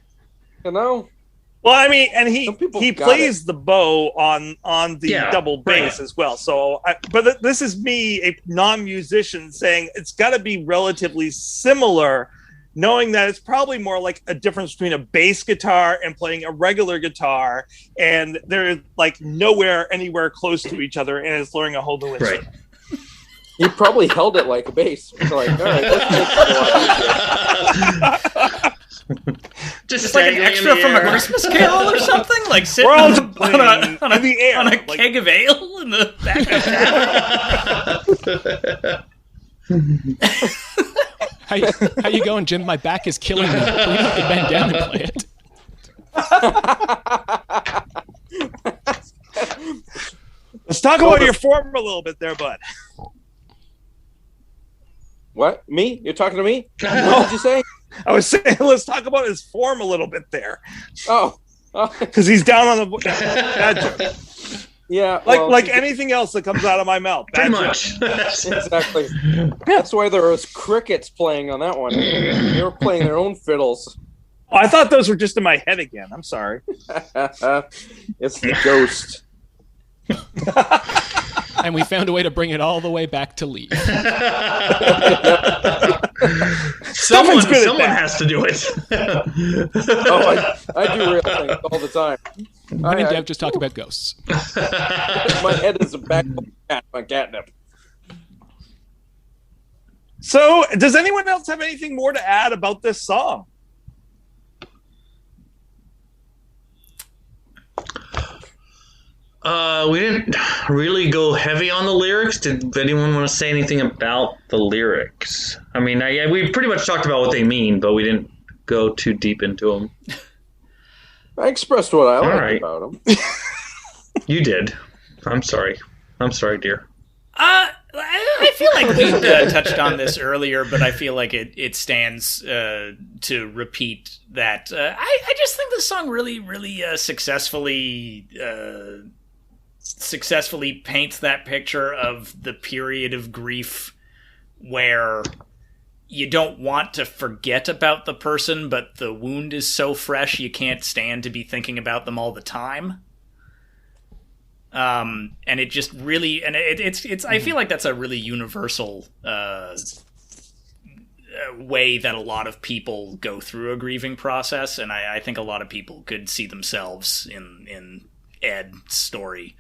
Well, I mean, and he plays the bow on the double bass as well. So, but this is me, a non-musician, saying it's got to be relatively similar, knowing that it's probably more like a difference between a bass guitar and playing a regular guitar, and they're like nowhere anywhere close to each other, and it's learning a whole new instrument. Right. He probably held it like a bass. Like, all right, let's make it Just like an extra from a Christmas Carol or something, like sitting on a keg of ale in the back of town. How you going, Jim? My back is killing me. We don't have to bend down and play it. Let's talk about your form a little bit there, bud. What? Me? You're talking to me? What did you say? I was saying, let's talk about his form a little bit there. Oh. Because he's down on the bad joke. Yeah. Like anything else that comes out of my mouth. Pretty much. Exactly. That's why there was crickets playing on that one. They were playing their own fiddles. Oh, I thought those were just in my head again. I'm sorry. It's the ghost. And we found a way to bring it all the way back to Lee. Someone has to do it. I do real things all the time. Me and Dev just talk about ghosts. My head is a back cat on catnip. So, does anyone else have anything more to add about this song? We didn't really go heavy on the lyrics. Did anyone want to say anything about the lyrics? I mean, we pretty much talked about what they mean, but we didn't go too deep into them. I expressed what I liked about them. You did. I'm sorry. I'm sorry, dear. I feel like we touched on this earlier, but I feel like it stands to repeat that. I just think the song really successfully paints that picture of the period of grief where you don't want to forget about the person, but the wound is so fresh you can't stand to be thinking about them all the time. And it just really, and it's I feel like that's a really universal way that a lot of people go through a grieving process, and I think a lot of people could see themselves in Ed's story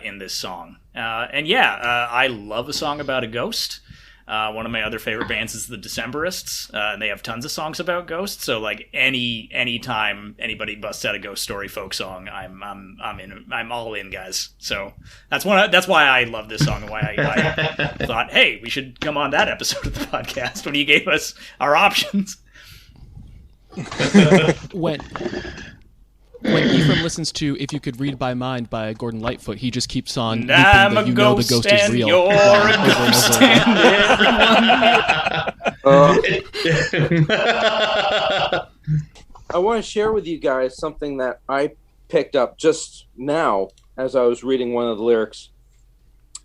in this song. I love a song about a ghost. One of my other favorite bands is the Decemberists, and they have tons of songs about ghosts. So like any time anybody busts out a ghost story folk song, I'm all in, guys. So that's why I love this song and why I thought, hey, we should come on that episode of the podcast when you gave us our options. When Ephraim listens to "If You Could Read My Mind" by Gordon Lightfoot, he just keeps on looping I'm the a "You Know the ghost Ghost is and Real" you're a ghost and everyone. I want to share with you guys something that I picked up just now as I was reading one of the lyrics,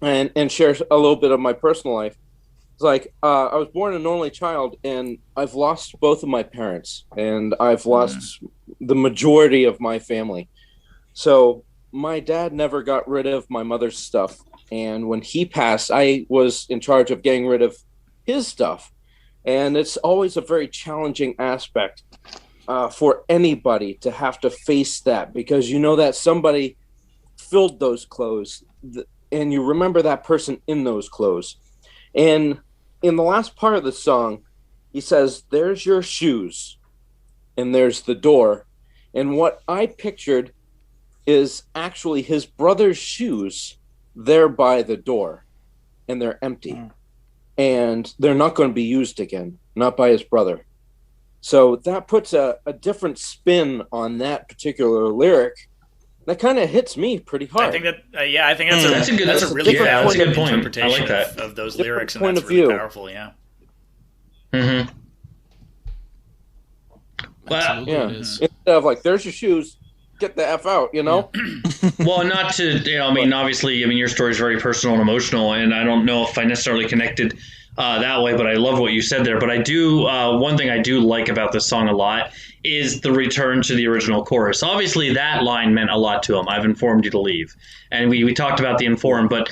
and share a little bit of my personal life. It's like I was born an only child, and I've lost both of my parents, and I've lost the majority of my family. So my dad never got rid of my mother's stuff, and when he passed, I was in charge of getting rid of his stuff. And it's always a very challenging aspect for anybody to have to face that, because you know that somebody filled those clothes, and you remember that person in those clothes. And in the last part of the song, he says, "There's your shoes, and there's the door." And what I pictured is actually his brother's shoes there by the door, and they're empty. And they're not going to be used again, not by his brother. So that puts a different spin on that particular lyric. That kind of hits me pretty hard. I think that, I think that's a really valid interpretation I like that. of those Different lyrics, and point that's of really view. powerful. Yeah. Mm-hmm. Absolutely Yeah. it is. Instead of like, "There's your shoes, get the F out," you know? Well, not to, obviously, your story is very personal and emotional, and I don't know if I necessarily connected that way, but I love what you said there. But I do, one thing I do like about this song a lot is the return to the original chorus. Obviously, that line meant a lot to him. "I've informed you to leave." And we talked about the inform, but,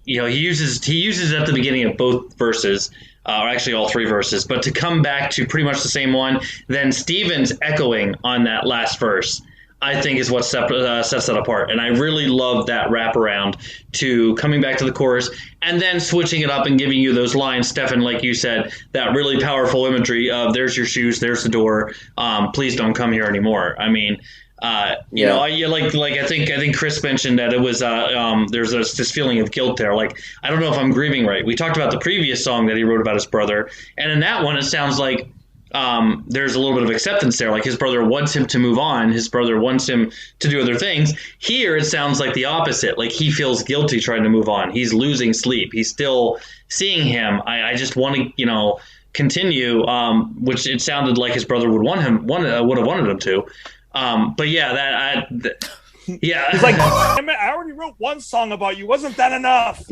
he uses it at the beginning of both verses, or actually all three verses, but to come back to pretty much the same one, then Stephen's echoing on that last verse, I think is what sets that apart. And I really love that wraparound to coming back to the chorus and then switching it up and giving you those lines, Stephen, like you said, that really powerful imagery of "There's your shoes, there's the door, please don't come here anymore." I mean, I think Chris mentioned that it was there's this feeling of guilt there. Like, I don't know if I'm grieving right. We talked about the previous song that he wrote about his brother, and in that one, it sounds like there's a little bit of acceptance there. Like, his brother wants him to move on. His brother wants him to do other things. Here, it sounds like the opposite. Like, he feels guilty trying to move on. He's losing sleep. He's still seeing him. I just want to, continue, which it sounded like his brother would have wanted him to. But yeah, yeah. He's like, I already wrote one song about you. Wasn't that enough?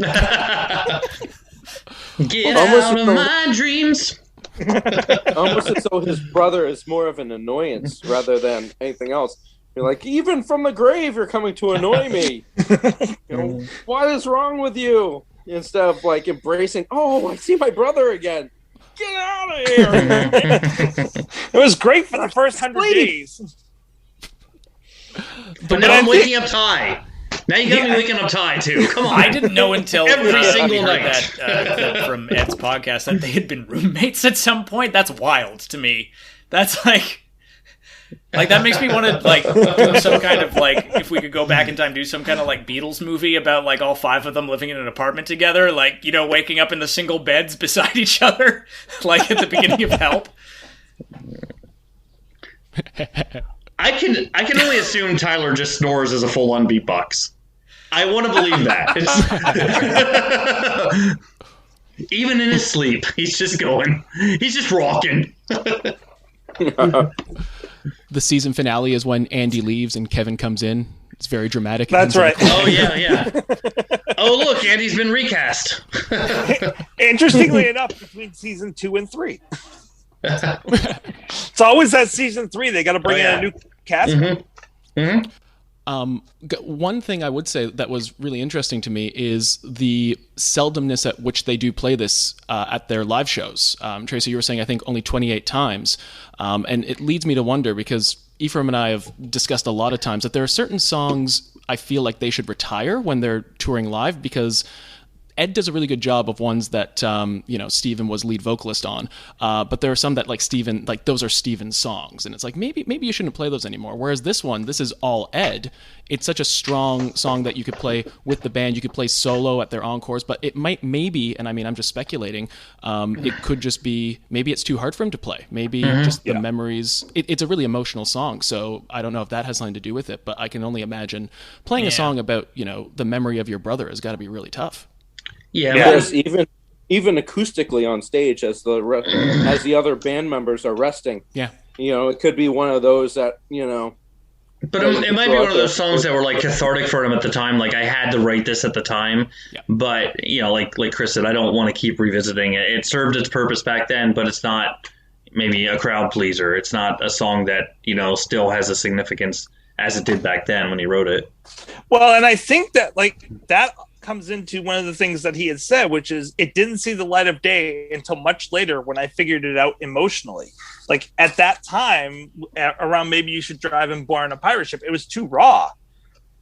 Get out of my dreams. Almost as though his brother is more of an annoyance rather than anything else. You're like, "Even from the grave, you're coming to annoy me. What is wrong with you?" Instead of like embracing, "Oh, I see my brother again. Get out of here." It was great for the first 100 days. But now I'm waking up Ty. Now you got me waking up Ty too. Come on. I didn't know until every single we heard night that clip from Ed's podcast that they had been roommates at some point. That's wild to me. That's like that makes me want to do some kind of if we could go back in time, do some kind of Beatles movie about all five of them living in an apartment together, waking up in the single beds beside each other, at the beginning of Help. I can only assume Tyler just snores as a full-on beatbox. I want to believe that. Even in his sleep, he's just going. He's just rocking. The season finale is when Andy leaves and Kevin comes in. It's very dramatic. That's right. Oh, yeah. Oh, look, Andy's been recast. Interestingly enough, between season 2 and 3. It's always that season 3. They got to bring in a new cast. Mm-hmm. Mm-hmm. One thing I would say that was really interesting to me is the seldomness at which they do play this at their live shows. Tracy, you were saying, I think, only 28 times. And it leads me to wonder, because Ephraim and I have discussed a lot of times that there are certain songs I feel like they should retire when they're touring live, because Ed does a really good job of ones that Steven was lead vocalist on, but there are some that like Steven, like those are Steven's songs, and it's like maybe you shouldn't play those anymore. Whereas this is all Ed. It's such a strong song that you could play with the band, you could play solo at their encores, but it might and I mean I'm just speculating, it could just be maybe it's too hard for him to play. Maybe just the memories. It's a really emotional song, so I don't know if that has something to do with it, but I can only imagine playing a song about the memory of your brother has got to be really tough. Yeah, because even acoustically on stage, as the other band members are resting, it could be one of those that But it might be one of those songs that were like cathartic for him at the time. Like I had to write this at the time, but like Chris said, I don't want to keep revisiting it. It served its purpose back then, but it's not maybe a crowd pleaser. It's not a song that still has a significance as it did back then when he wrote it. Well, and I think that that comes into one of the things that he had said, which is it didn't see the light of day until much later when I figured it out emotionally. Like at that time, around Maybe You Should Drive and Born on a Pirate Ship, it was too raw.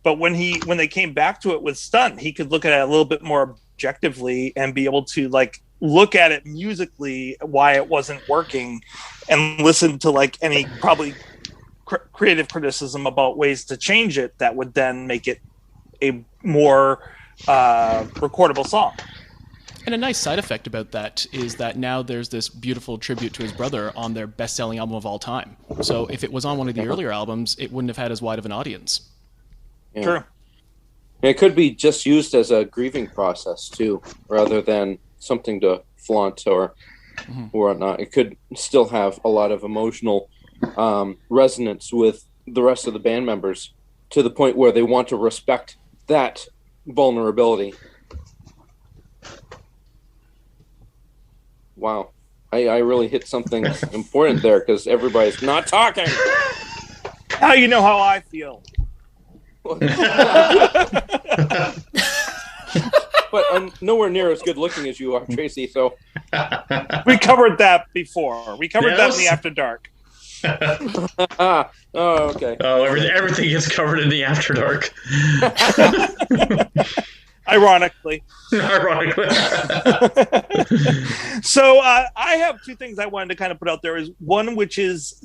But when they came back to it with Stunt, he could look at it a little bit more objectively and be able to look at it musically, why it wasn't working, and listen to any probably creative criticism about ways to change it that would then make it a more recordable song. And a nice side effect about that is that now there's this beautiful tribute to his brother on their best-selling album of all time. So if it was on one of the earlier albums, it wouldn't have had as wide of an audience. Yeah. True. And it could be just used as a grieving process too, rather than something to flaunt or whatnot. It could still have a lot of emotional resonance with the rest of the band members to the point where they want to respect that vulnerability. Wow. I really hit something important there because everybody's not talking. Now you know how I feel. But I'm nowhere near as good looking as you are, Tracy, so... We covered that before. We covered that in the After Dark. Oh, okay. Oh, everything gets covered in the After Dark. Ironically. So I have two things I wanted to kind of put out there. Is one, which is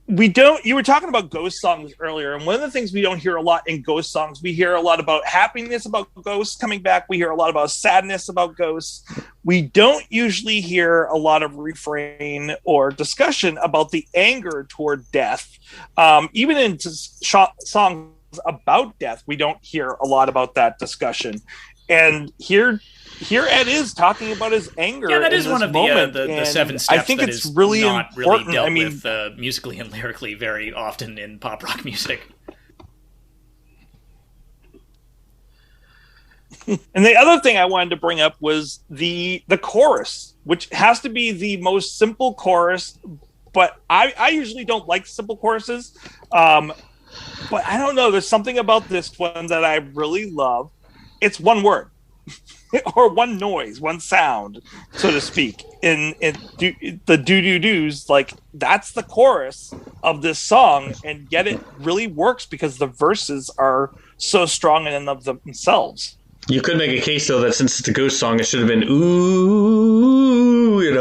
you were talking about ghost songs earlier, and one of the things we don't hear a lot in ghost songs, we hear a lot about happiness about ghosts coming back. We hear a lot about sadness about ghosts. We don't usually hear a lot of refrain or discussion about the anger toward death. Even in songs about death, we don't hear a lot about that discussion. And here Ed is talking about his anger. Yeah, that is one of the seven steps. I think that it's is really not important. really dealt with musically and lyrically very often in pop rock music. And the other thing I wanted to bring up was the chorus, which has to be the most simple chorus. But I usually don't like simple choruses. But I don't know. There's something about this one that I really love. It's one word. Or one noise, one sound, so to speak. In the do-do-dos, that's the chorus of this song, and yet it really works because the verses are so strong in and of themselves. You could make a case, though, that since it's a ghost song, it should have been ooh,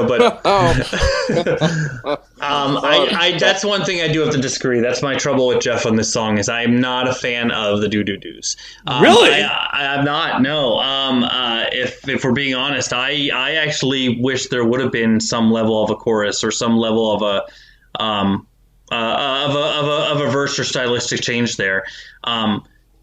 but that's one thing I do have to disagree. That's my trouble with Jeff on this song, is I am not a fan of the do-do-dos. Really? I'm not, no. If we're being honest, I actually wish there would have been some level of a chorus or some level of a verse or stylistic change there.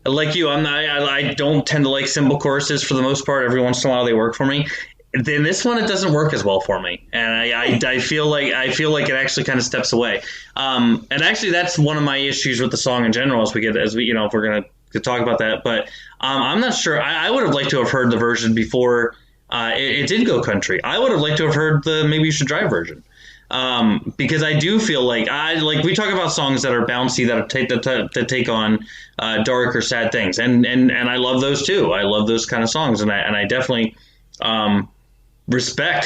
Like you, I don't tend to like simple choruses for the most part. Every once in a while, they work for me. Then this one, it doesn't work as well for me, and I feel like it actually kind of steps away. And actually, that's one of my issues with the song in general. If we're gonna talk about that, but I'm not sure. I would have liked to have heard the version before it did go country. I would have liked to have heard the Maybe You Should Drive version. Because I do feel like we talk about songs that are bouncy, that take on dark or sad things, and I love those too. I love those kind of songs, and I definitely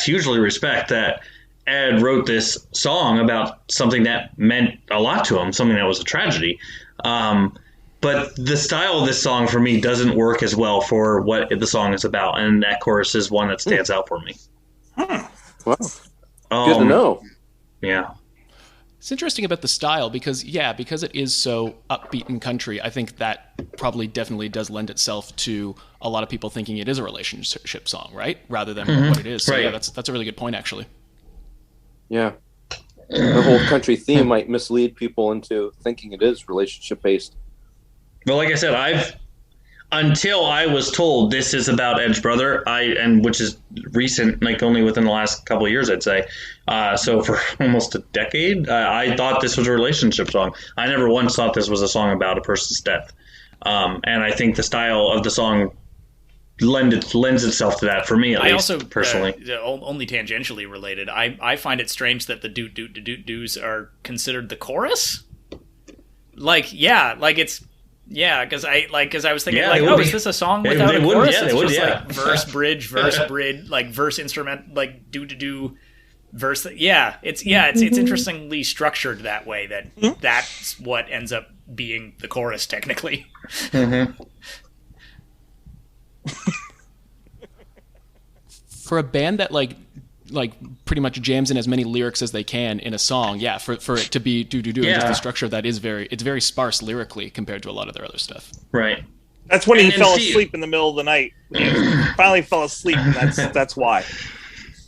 hugely respect that Ed wrote this song about something that meant a lot to him, something that was a tragedy. But But the style of this song for me doesn't work as well for what the song is about, and that chorus is one that stands out for me. Well, good to know. Yeah. It's interesting about the style because it is so upbeat and country, I think that probably definitely does lend itself to a lot of people thinking it is a relationship song, right? Rather than what it is. So yeah, that's a really good point, actually. Yeah. The whole country theme might mislead people into thinking it is relationship-based. Well, like I said, until I was told this is about Ed's brother, which is recent, like only within the last couple of years, I'd say. So for almost a decade, I thought this was a relationship song. I never once thought this was a song about a person's death. And I think the style of the song lends itself to that for me, at least, also, personally. Only tangentially related. I find it strange that the do's are considered the chorus. Because I was thinking, is this a song without a chorus? Yeah, it's would, just yeah. like verse, bridge, verse, instrument, like do, verse. Yeah, it's interestingly structured that way. That's what ends up being the chorus technically. Mm-hmm. For a band that like pretty much jams in as many lyrics as they can in a song, for it to be do and just the structure of that is very sparse lyrically compared to a lot of their other stuff. Right. That's when he fell asleep in the middle of the night. He finally fell asleep, and that's why.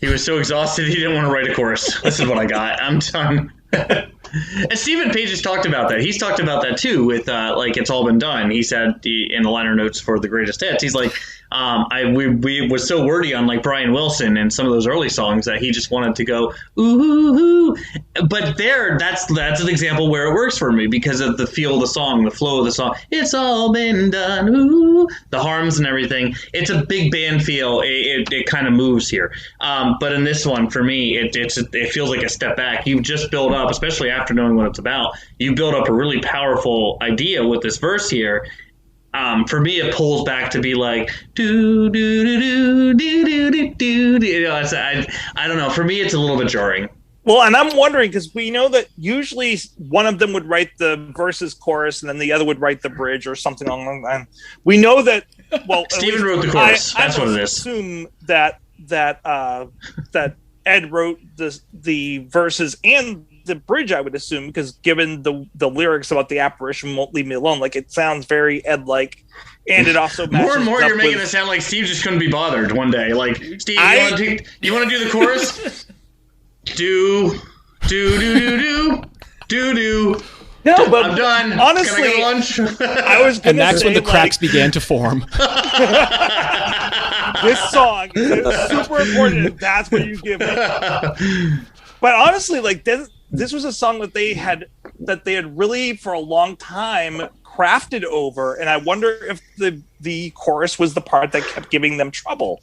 He was so exhausted he didn't want to write a chorus. This is what I got. I'm done. And Stephen Page has talked about that. He's talked about that too with It's All Been Done. He said in the liner notes for The Greatest Hits, he's like, we was so wordy on like Brian Wilson and some of those early songs that he just wanted to go ooh. But that's an example where it works for me because of the feel of the song, the flow of the song. It's all been done, ooh, the harms and everything. It's a big band feel. It kind of moves here. But in this one, for me, it feels like a step back. You've just built up, especially after knowing what it's about. You build up a really powerful idea with this verse here. For me, it pulls back to be like do do do do do do do. You know, I don't know. For me, it's a little bit jarring. Well, and I'm wondering because we know that usually one of them would write the verses chorus and then the other would write the bridge or something along that line. We know that. Well, Stephen wrote the chorus. That's what it is. I assume that Ed wrote the verses and the bridge, I would assume, because given the lyrics about the apparition won't leave me alone, like it sounds very Ed-like, and it also more and more you're making it sound like Steve just couldn't be bothered one day. Like, Steve, you want to do the chorus? do do do do do do do. No, but I'm done. Honestly, can I go lunch? I was gonna and that's say, when the cracks began to form. This song is super important, and that's what you give it. But honestly, like this was a song that they had really for a long time crafted over, and I wonder if the chorus was the part that kept giving them trouble.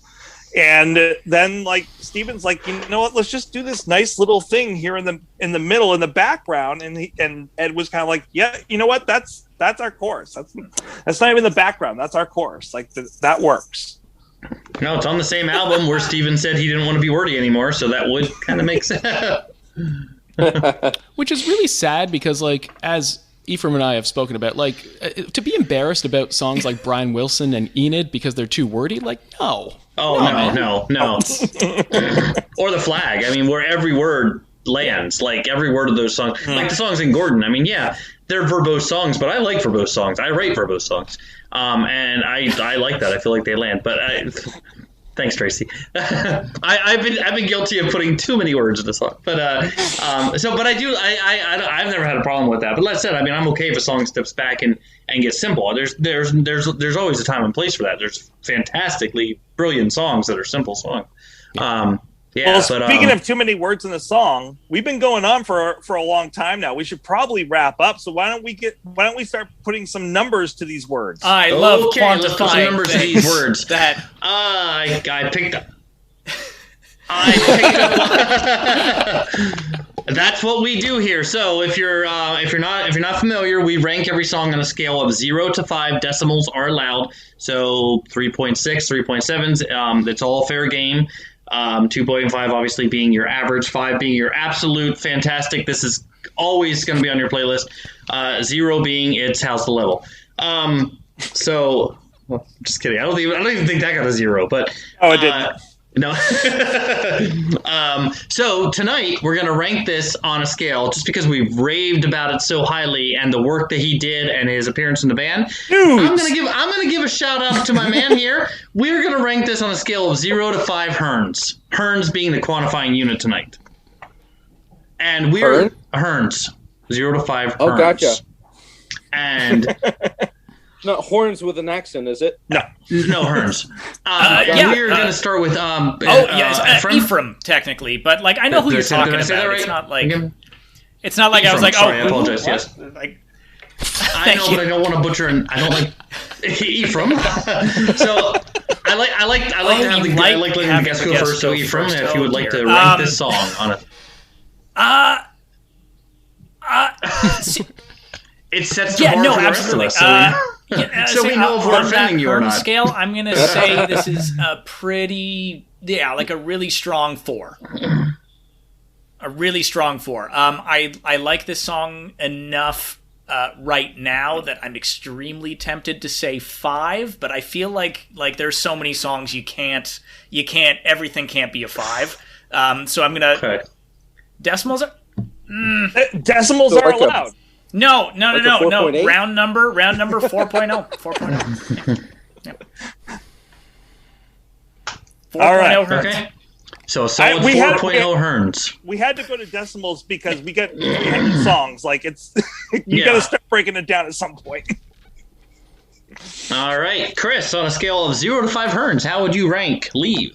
And then like Steven's like, you know what, let's just do this nice little thing here in the middle in the background, and Ed was kind of like, yeah, you know what, that's our chorus. That's not even the background, that's our chorus. Like that works. No, it's on the same album where Steven said he didn't want to be wordy anymore, so that would kind of make sense. Which is really sad because, like, as Ephraim and I have spoken about, like, to be embarrassed about songs like Brian Wilson and Enid because they're too wordy, like, no. Oh, no. Or The Flag. I mean, where every word lands, like every word of those songs. Like the songs in Gordon. I mean, yeah, they're verbose songs, but I like verbose songs. I write verbose songs. And I like that. I feel like they land. But thanks, Tracy. I've been guilty of putting too many words in a song. But I've never had a problem with that. But like I said, I mean, I'm okay if a song steps back and gets simple. There's always a time and place for that. There's fantastically brilliant songs that are simple songs. Yeah, well, speaking of too many words in the song, we've been going on for a long time now. We should probably wrap up. So why don't we start putting some numbers to these words? I love quantifying let's put some numbers to these words. That I picked up. That's what we do here. So if you're not familiar, we rank every song on a scale of 0 to 5. Decimals are allowed. So 3.6, 3.7s. It's all fair game. 2.5 obviously being your average, 5 being your absolute fantastic. This is always going to be on your playlist. 0 being it's how's the level. So, well, just kidding. I don't even think that got a 0. But it didn't. No. So tonight we're gonna rank this on a scale, just because we've raved about it so highly and the work that he did and his appearance in the band. I'm gonna give a shout out to my man here. We're gonna rank this on a scale of 0 to 5 Herns. Herns being the quantifying unit tonight. And we're Herns. 0 to 5 Herns. Oh, gotcha. And not horns with an accent, is it? No, Herns. We're going to start with Ephraim, technically, but like I know who you're talking about. Right? It's not like Ephraim, I was like, sorry, I apologize. Yes, like, I know, but I don't want to butcher, and I don't like Ephraim. So I like to have the guy letting the guest go first. So Ephraim, if you would like to rank this song on it. It sets the bar for the rest of us. So we know if we're offending you or not. Scale, I'm going to say this is a pretty, like a really strong 4. A really strong 4. I like this song enough right now that I'm extremely tempted to say 5, but I feel like there's so many songs you can't, everything can't be a 5. So I'm going to, decimals are... Decimals are allowed. No. Round number 4.0. 4.0. Yeah. 4.0 All right. Herns. Okay. So solid 4.0 Herns. We had to go to decimals because we got 300 songs. Like it's you got to start breaking it down at some point. All right, Chris, on a scale of 0 to 5 Herns, how would you rank Leave?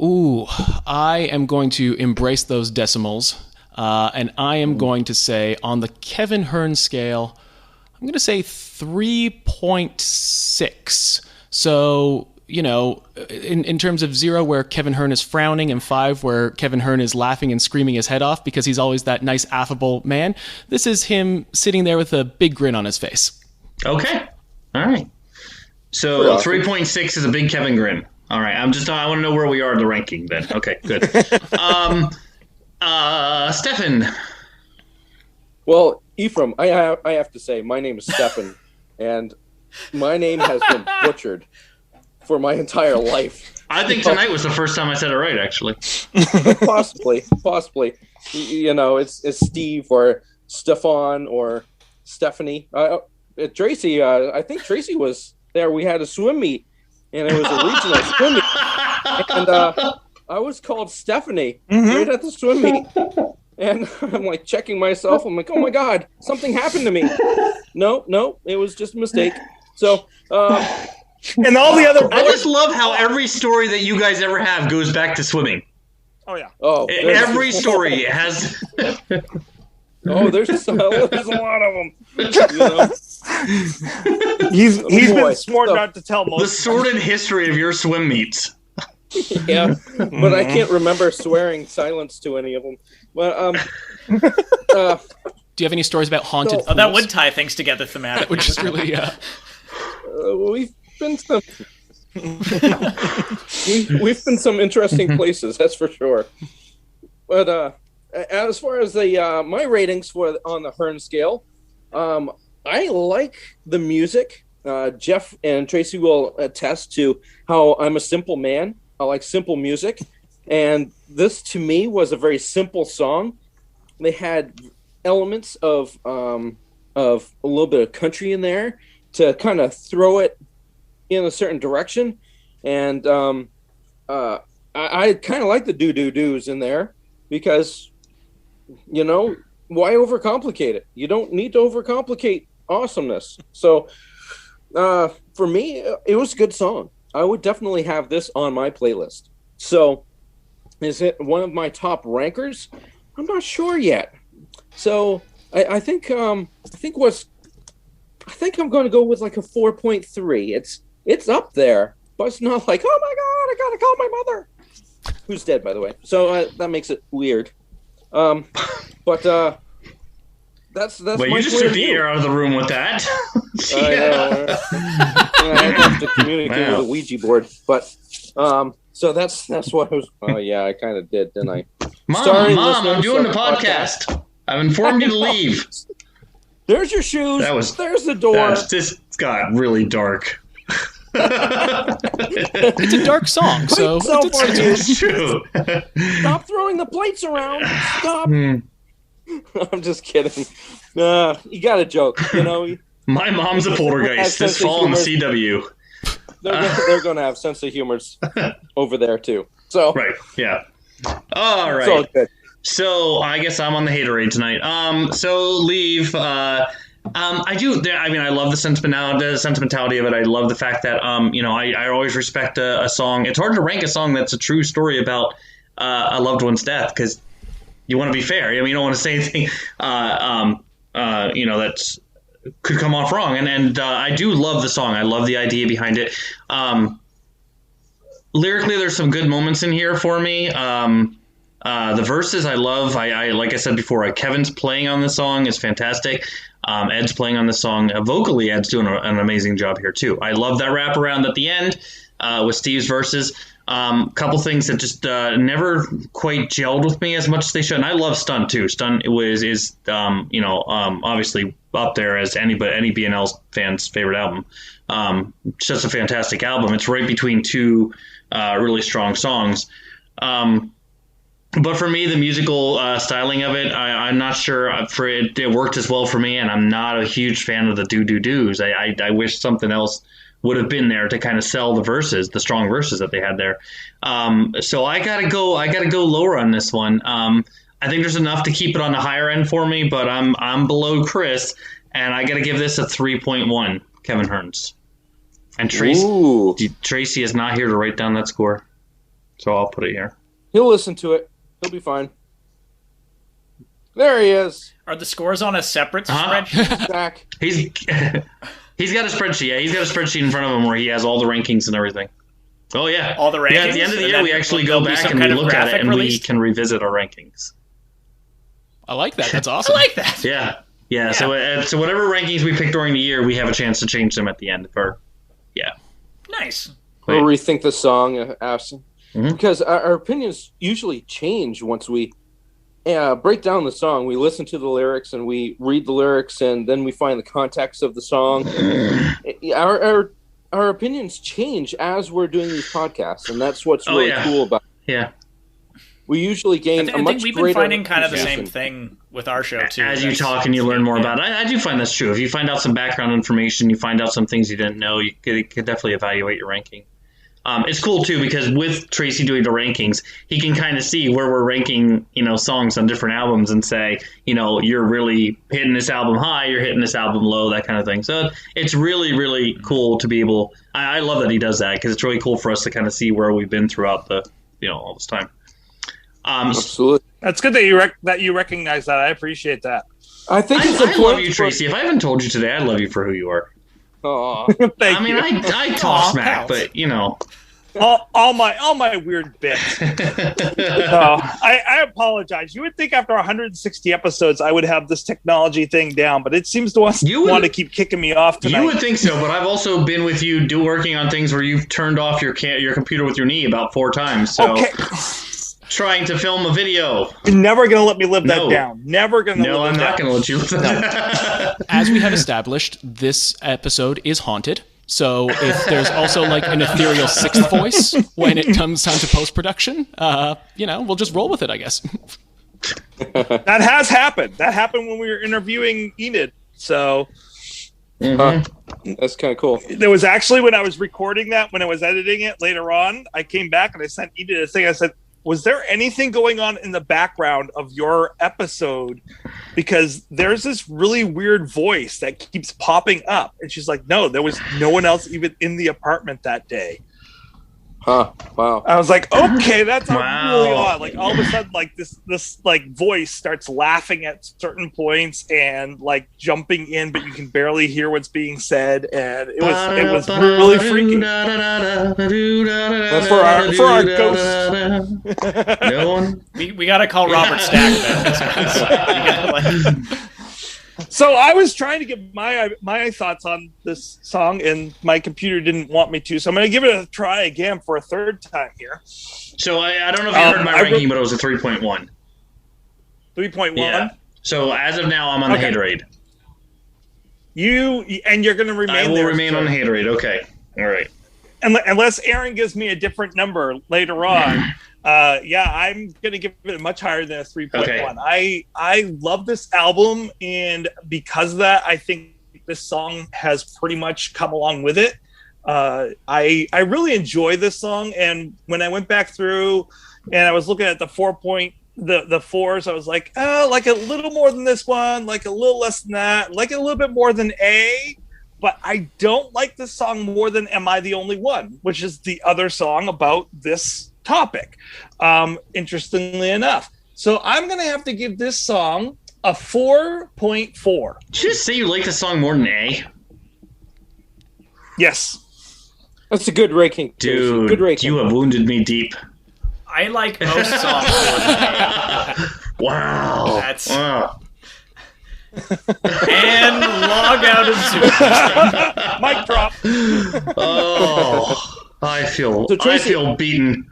Ooh, I am going to embrace those decimals. And I am going to say, on the Kevin Hearn scale, I'm going to say 3.6. So, in terms of 0, where Kevin Hearn is frowning, and 5, where Kevin Hearn is laughing and screaming his head off because he's always that nice, affable man, this is him sitting there with a big grin on his face. Okay. All right. So 3.6 is a big Kevin grin. All right. I want to know where we are in the ranking then. Okay, good. Stefan. Well, Ephraim, I have to say, my name is Stefan, and my name has been butchered for my entire life. I think tonight was the first time I said it right, actually. Possibly. It's Steve or Stefan or Stephanie. Tracy, I think Tracy was there. We had a swim meet, and it was a regional swim meet. And I was called Stephanie right at the swim meet. And I'm like checking myself. I'm like, oh my God, something happened to me. No, it was just a mistake. So, and all the other. I just love how every story that you guys ever have goes back to swimming. Oh yeah. Oh, every story has. There's a lot of them. He's been smart not to tell most. The sordid history of your swim meets. Yeah, but I can't remember swearing silence to any of them. But do you have any stories about haunted? Oh, that would tie things together thematically. That would just really. We've been some interesting places, that's for sure. But as far as the my ratings on the Hearn scale, I like the music. Jeff and Tracy will attest to how I'm a simple man. I like simple music, and this to me was a very simple song. They had elements of a little bit of country in there to kind of throw it in a certain direction, and I kind of like the do-do-dos in there because, why overcomplicate it? You don't need to overcomplicate awesomeness. So for me, it was a good song. I would definitely have this on my playlist. So, is it one of my top rankers? I'm not sure yet. So, I think I'm going to go with like a 4.3. It's up there, but it's not like, oh my God, I gotta call my mother, who's dead, by the way. So that makes it weird. But that's. Well, you just took the air out of the room with that. I know. I have to communicate with a Ouija board, but so that's what I was. Oh yeah, I kind of did, didn't I? Mom, I'm doing the podcast. I've informed you to leave. There's your shoes. There's the door. This got really dark. It's a dark song, so it's true. Stop throwing the plates around. Stop. I'm just kidding. You got a joke, you know. My mom's a poltergeist. This fall on the CW. They're going to have sense of humors over there too. So right, yeah. All right. It's all good. So I guess I'm on the haterade tonight. So leave. I do. I mean, I love the sentimentality of it. I love the fact that I always respect a song. It's hard to rank a song that's a true story about a loved one's death because you want to be fair. I mean, you don't want to say anything that's could come off wrong. And I do love the song. I love the idea behind it. Lyrically, there's some good moments in here for me. The verses I love. I like I said before, Kevin's playing on this song is fantastic. Ed's playing on this song. Vocally, Ed's doing an amazing job here too. I love that wraparound at the end with Steve's verses. Couple things that just never quite gelled with me as much as they should. And I love Stunt too. Stunt is obviously up there as any BNL fan's favorite album. It's just a fantastic album. It's right between two really strong songs. But for me, the musical styling of it, I'm not sure it worked as well for me, and I'm not a huge fan of the do-do-dos. I wish something else would have been there to kind of sell the strong verses that they had there. So I gotta go lower on this one. I think there's enough to keep it on the higher end for me, but I'm below Chris, and I gotta give this a 3.1. Kevin Hearns. And Tracy is not here to write down that score, so I'll put it here. He'll listen to it. He'll be fine. There he is. Are the scores on a separate spreadsheet? Back. He's got a spreadsheet. Yeah, he's got a spreadsheet in front of him where he has all the rankings and everything. Oh yeah, all the rankings. Yeah, at the end of the year, we actually go back and we look at it and we can revisit our rankings. I like that. That's awesome. I like that. Yeah. So whatever rankings we pick during the year, we have a chance to change them at the end. Nice. Or rethink the song, Ashton. Mm-hmm. Because our opinions usually change once we break down the song. We listen to the lyrics and we read the lyrics, and then we find the context of the song. Our opinions change as we're doing these podcasts, and that's what's really cool about it. Yeah. We usually gain a much greater... I think we've been finding kind of the same thing with our show, too. As you talk and you learn more about it. I do find that's true. If you find out some background information, you find out some things you didn't know, you could definitely evaluate your ranking. It's cool, too, because with Tracy doing the rankings, he can kind of see where we're ranking, songs on different albums and say, you're really hitting this album high, you're hitting this album low, that kind of thing. So it's really, really cool to be able... I love that he does that because it's really cool for us to kind of see where we've been throughout the, all this time. Absolutely. That's good that you recognize that. I appreciate that. I think it's important. I love you, Tracy. If I haven't told you today, I love you for who you are. Oh, I talk smack, but all my weird bits. I apologize. You would think after 160 episodes I would have this technology thing down, but it seems to want to keep kicking me off tonight. You would think so, but I've also been with you working on things where you've turned off your computer with your knee about 4 times. So. Okay. Trying to film a video. You're never going to let me live that down. Never going to live that down. No, I'm not going to let you live that down. As we have established, this episode is haunted. So if there's also like an ethereal sixth voice when it comes time to post-production, we'll just roll with it, I guess. That has happened. That happened when we were interviewing Enid. So... that's kind of cool. There was actually, when I was recording that, when I was editing it later on, I came back and I sent Enid a thing. I said, was there anything going on in the background of your episode? Because there's this really weird voice that keeps popping up. And she's like, no, there was no one else even in the apartment that day. Huh. Wow. I was like, okay, that's really odd. Like all of a sudden, like this like voice starts laughing at certain points and like jumping in, but you can barely hear what's being said, and it was really freaky. That's for our ghosts. No one. We gotta call Robert Stack then. So I was trying to get my thoughts on this song, and my computer didn't want me to. So I'm going to give it a try again for a third time here. So I don't know if you heard my ranking, but it was a 3.1. 3.1? Yeah. So as of now, I'm on the haterade. You're going to remain. I will there, remain on Haterade. Okay, all right. Unless Aaron gives me a different number later on. I'm going to give it much higher than a 3.1. Okay. I love this album, and because of that, I think this song has pretty much come along with it. I really enjoy this song, and when I went back through and I was looking at the the fours, I was like, like a little more than this one, like a little less than that, like a little bit more than A. But I don't like this song more than Am I the Only One, which is the other song about this topic, interestingly enough. So I'm going to have to give this song a 4.4. Did you just say you like the song more than A? Yes. That's a good ranking. Dude, good ranking. You have wounded me deep. I like most songs more than A. Wow. That's... and log out of Zoom. Mic drop. Oh, I feel beaten.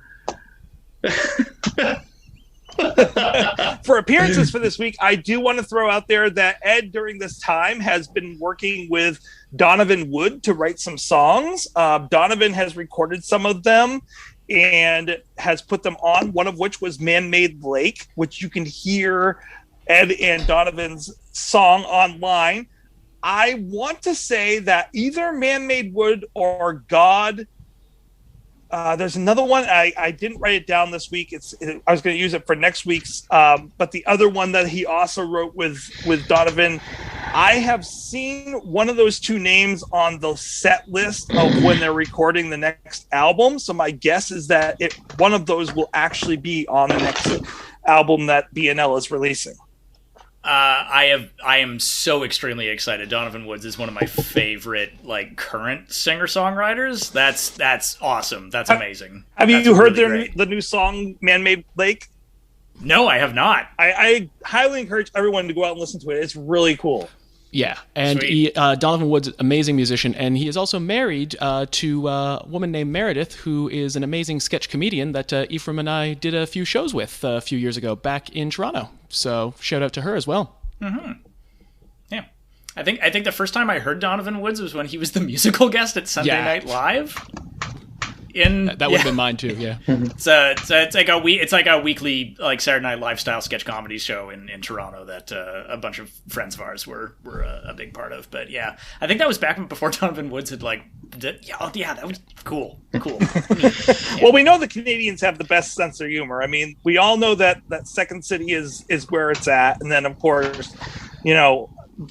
For appearances for this week, I do want to throw out there that Ed, during this time, has been working with Donovan Wood to write some songs. Donovan has recorded some of them and has put them on, one of which was Man-Made Lake, which you can hear Ed and Donovan's song online. I want to say that either Man-Made Wood or God. There's another one. I didn't write it down this week. I was going to use it for next week's. But the other one that he also wrote with Donovan, I have seen one of those two names on the set list of when they're recording the next album. So my guess is that one of those will actually be on the next album that BNL is releasing. I am so extremely excited. Donovan Woods is one of my favorite current singer-songwriters. That's awesome. That's amazing. Have you heard the new song Man-Made Lake? No, I have not. I highly encourage everyone to go out and listen to it. It's really cool. Yeah, and Donovan Wood's an amazing musician, and he is also married to a woman named Meredith, who is an amazing sketch comedian that Ephraim and I did a few shows with a few years ago back in Toronto. So shout out to her as well. Mm-hmm. Yeah, I think the first time I heard Donovan Woods was when he was the musical guest at Sunday Night Live. That would have been mine too. Yeah, it's like a weekly Saturday Night Lifestyle sketch comedy show in Toronto that a bunch of friends of ours were a big part of. But yeah, I think that was back before Donovan Woods had that was cool. Well, we know the Canadians have the best sense of humor. I mean, we all know that Second City is where it's at, and then of course,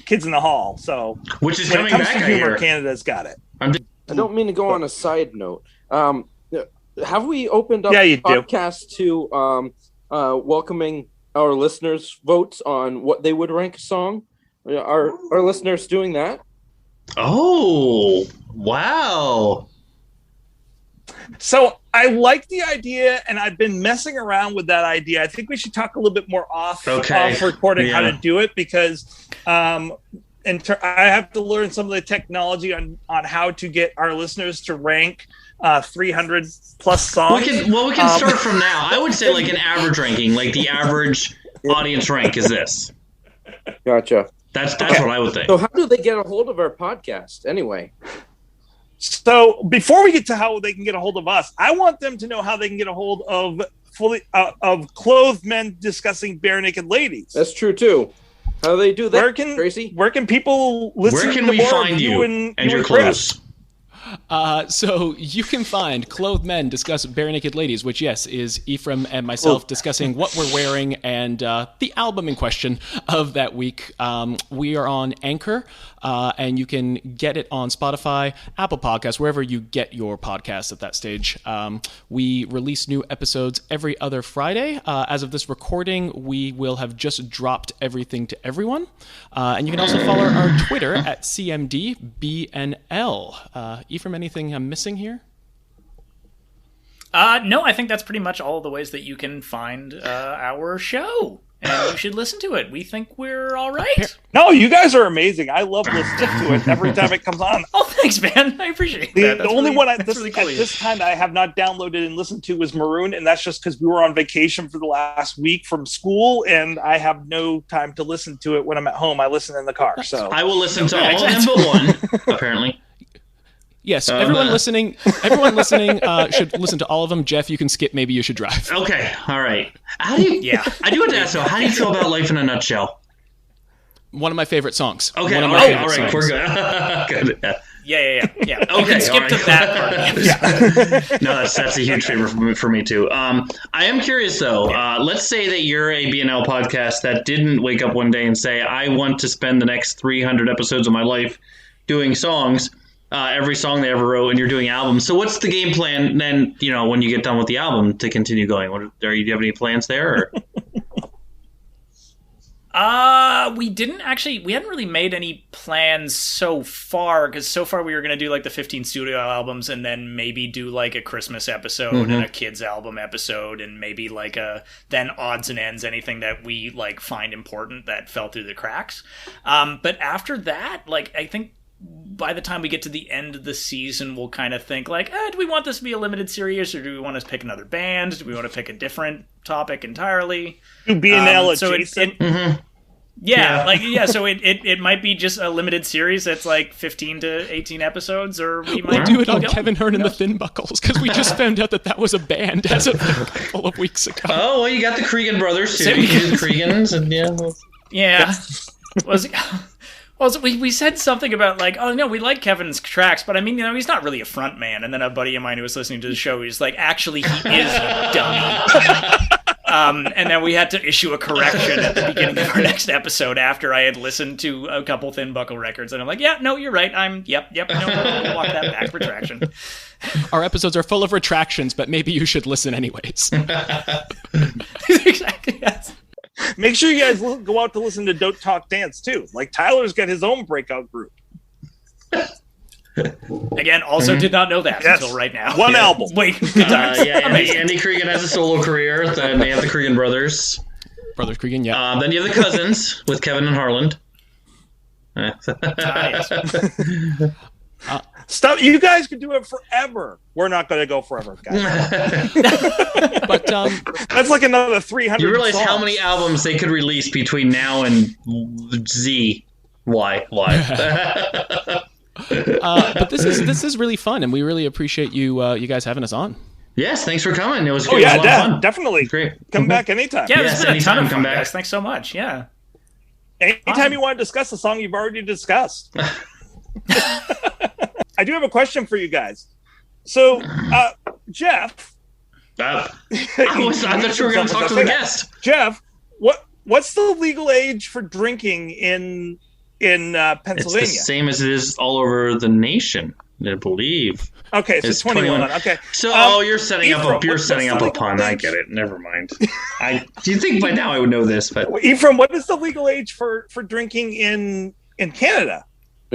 Kids in the Hall. So which is when coming it comes back to humor, here. Canada's got it. I don't mean to go on a side note. Have we opened up the podcast to welcoming our listeners' votes on what they would rank a song? Are our listeners doing that? Oh, wow. So I like the idea, and I've been messing around with that idea. I think we should talk a little bit more off recording how to do it, because I have to learn some of the technology on how to get our listeners to rank 300 plus songs. We can start from now. I would say an average ranking, the average audience rank is this. Gotcha. That's what I would think. So how do they get a hold of our podcast anyway? So before we get to how they can get a hold of us, I want them to know how they can get a hold of clothed men discussing barenaked ladies. That's true too. How do they do that, Tracy? Where can people listen? Where can to we more find of you and your Chris? clothes? So you can find Clothed Men Discuss Barenaked Ladies, which, yes, is Ephraim and myself discussing what we're wearing and the album in question of that week. We are on Anchor, and you can get it on Spotify, Apple Podcasts, wherever you get your podcasts at that stage. We release new episodes every other Friday. As of this recording, we will have just dropped everything to everyone. And you can also follow our Twitter at CMDBNL. Ephraim, anything I'm missing here? No, I think that's pretty much all the ways that you can find our show. and you should listen to it. We think we're all right. No, you guys are amazing. I love listening to it every time it comes on. Oh, thanks, man. I appreciate that. The only one at really cool. this time I have not downloaded and listened to was Maroon, and that's just because we were on vacation for the last week from school, and I have no time to listen to it when I'm at home. I listen in the car. So I will listen to all of them but one, apparently. Yes, everyone listening should listen to all of them. Jeff, you can skip Maybe You Should Drive. Okay, all right. How do you? Yeah. I do want to ask though. How do you feel about Life in a Nutshell? One of my favorite songs. Okay, One of all my right, favorite songs. we're good. Good. Yeah. You Okay, can skip all to right. that part. No, that's a huge favor for me too. I am curious though. Let's say that you're a BNL podcast that didn't wake up one day and say, "I want to spend the next 300 episodes of my life doing songs." Every song they ever wrote, and you're doing albums. So what's the game plan then, when you get done with the album to continue going? Do you have any plans there? Or? We hadn't really made any plans so far, because so far we were going to do like the 15 studio albums and then maybe do like a Christmas episode and a kids album episode and maybe like then odds and ends, anything that we like find important that fell through the cracks. But after that, like, I think by the time we get to the end of the season, we'll kind of think like, do we want this to be a limited series, or do we want to pick another band? Do we want to pick a different topic entirely? Do BNL adjacent. So it might be just a limited series that's like 15 to 18 episodes, or we might do it on Kevin Hearn and the Thin Buckles, because we just found out that was a band as of a couple of weeks ago. Oh, well, you got the Cregan brothers too. You did Cregan's, and Well, we said something about like, oh no, we like Kevin's tracks, but I mean, he's not really a front man. And then a buddy of mine who was listening to the show, he's like, actually, he is dumb. And then we had to issue a correction at the beginning of our next episode after I had listened to a couple Thin Buckle records, and I'm like, yeah, no, you're right. Yep, no, we'll walk that back. Retraction. Our episodes are full of retractions, but maybe you should listen anyways. Exactly. Yes. Make sure you guys go out to listen to Don't Talk Dance too. Like Tyler's got his own breakout group. Again, also did not know that until right now. One album. Wait, good times. Andy Cregan has a solo career. Then they have the Cregan brothers. Brothers Cregan, yeah. Then you have the Cousins with Kevin and Harland. Stop! You guys could do it forever. We're not going to go forever, guys. But that's like another 300. You realize songs. how many albums they could release between now and Z? Why? But this is really fun, and we really appreciate you guys having us on. Yes, thanks for coming. It was a lot of fun. Definitely. Great. Come back anytime. Yeah, it's been a ton of fun, back. guys. Thanks so much. Yeah. Anytime you want to discuss a song you've already discussed. I do have a question for you guys. So, Jeff. I'm not sure we're going to talk to the guest. Jeff, what's the legal age for drinking in Pennsylvania? It's the same as it is all over the nation, I believe. Okay, so it's 21. Okay. So you're setting up a pun. I get it. Never mind. Do you think by now I would know this? But Ephraim, what is the legal age for drinking in Canada?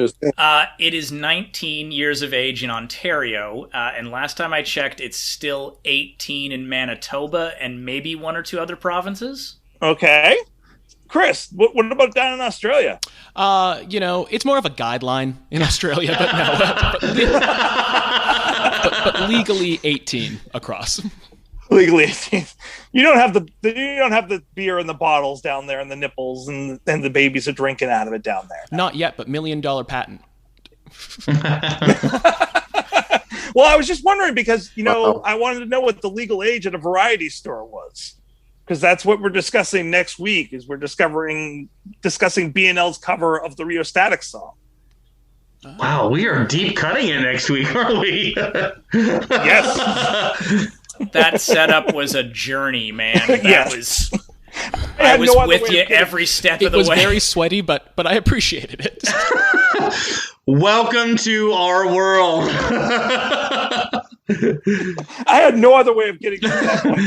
It is 19 years of age in Ontario, and last time I checked, it's still 18 in Manitoba and maybe one or two other provinces. Okay. Chris, what about down in Australia? It's more of a guideline in Australia, but no. but legally 18 across. Legally 18. You don't have the beer in the bottles down there and the nipples and the babies are drinking out of it down there. Not yet, but $1 million patent. Well, I was just wondering because, I wanted to know what the legal age at a variety store was. Because that's what we're discussing next week, is we're discussing BNL's cover of the Rio Static song. Wow, we are deep cutting it next week, aren't we? Yes. That setup was a journey, man. I was with you every step of the way. It was very sweaty, but I appreciated it. Welcome to our world. I had no other way of getting to that point.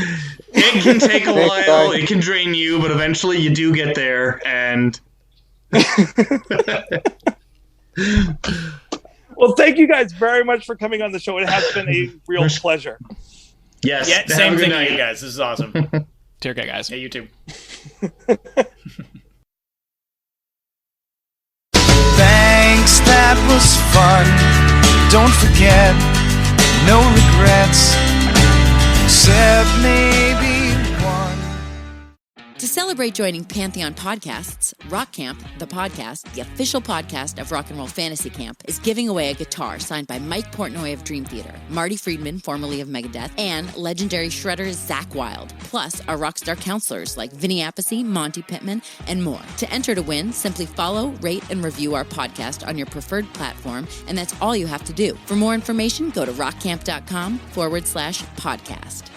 It can take a while. It can drain you, but eventually you do get there. And well, thank you guys very much for coming on the show. It has been a real pleasure. Yes. Yeah, same thing to you guys. This is awesome. Take care, guys. Yeah, you too. Thanks, that was fun. Don't forget, no regrets, except maybe one. To celebrate joining Pantheon Podcasts, Rock Camp, the podcast, the official podcast of Rock and Roll Fantasy Camp, is giving away a guitar signed by Mike Portnoy of Dream Theater, Marty Friedman, formerly of Megadeth, and legendary shredder Zakk Wylde, plus our rockstar counselors like Vinny Appice, Monty Pittman, and more. To enter to win, simply follow, rate, and review our podcast on your preferred platform, and that's all you have to do. For more information, go to rockcamp.com/podcast.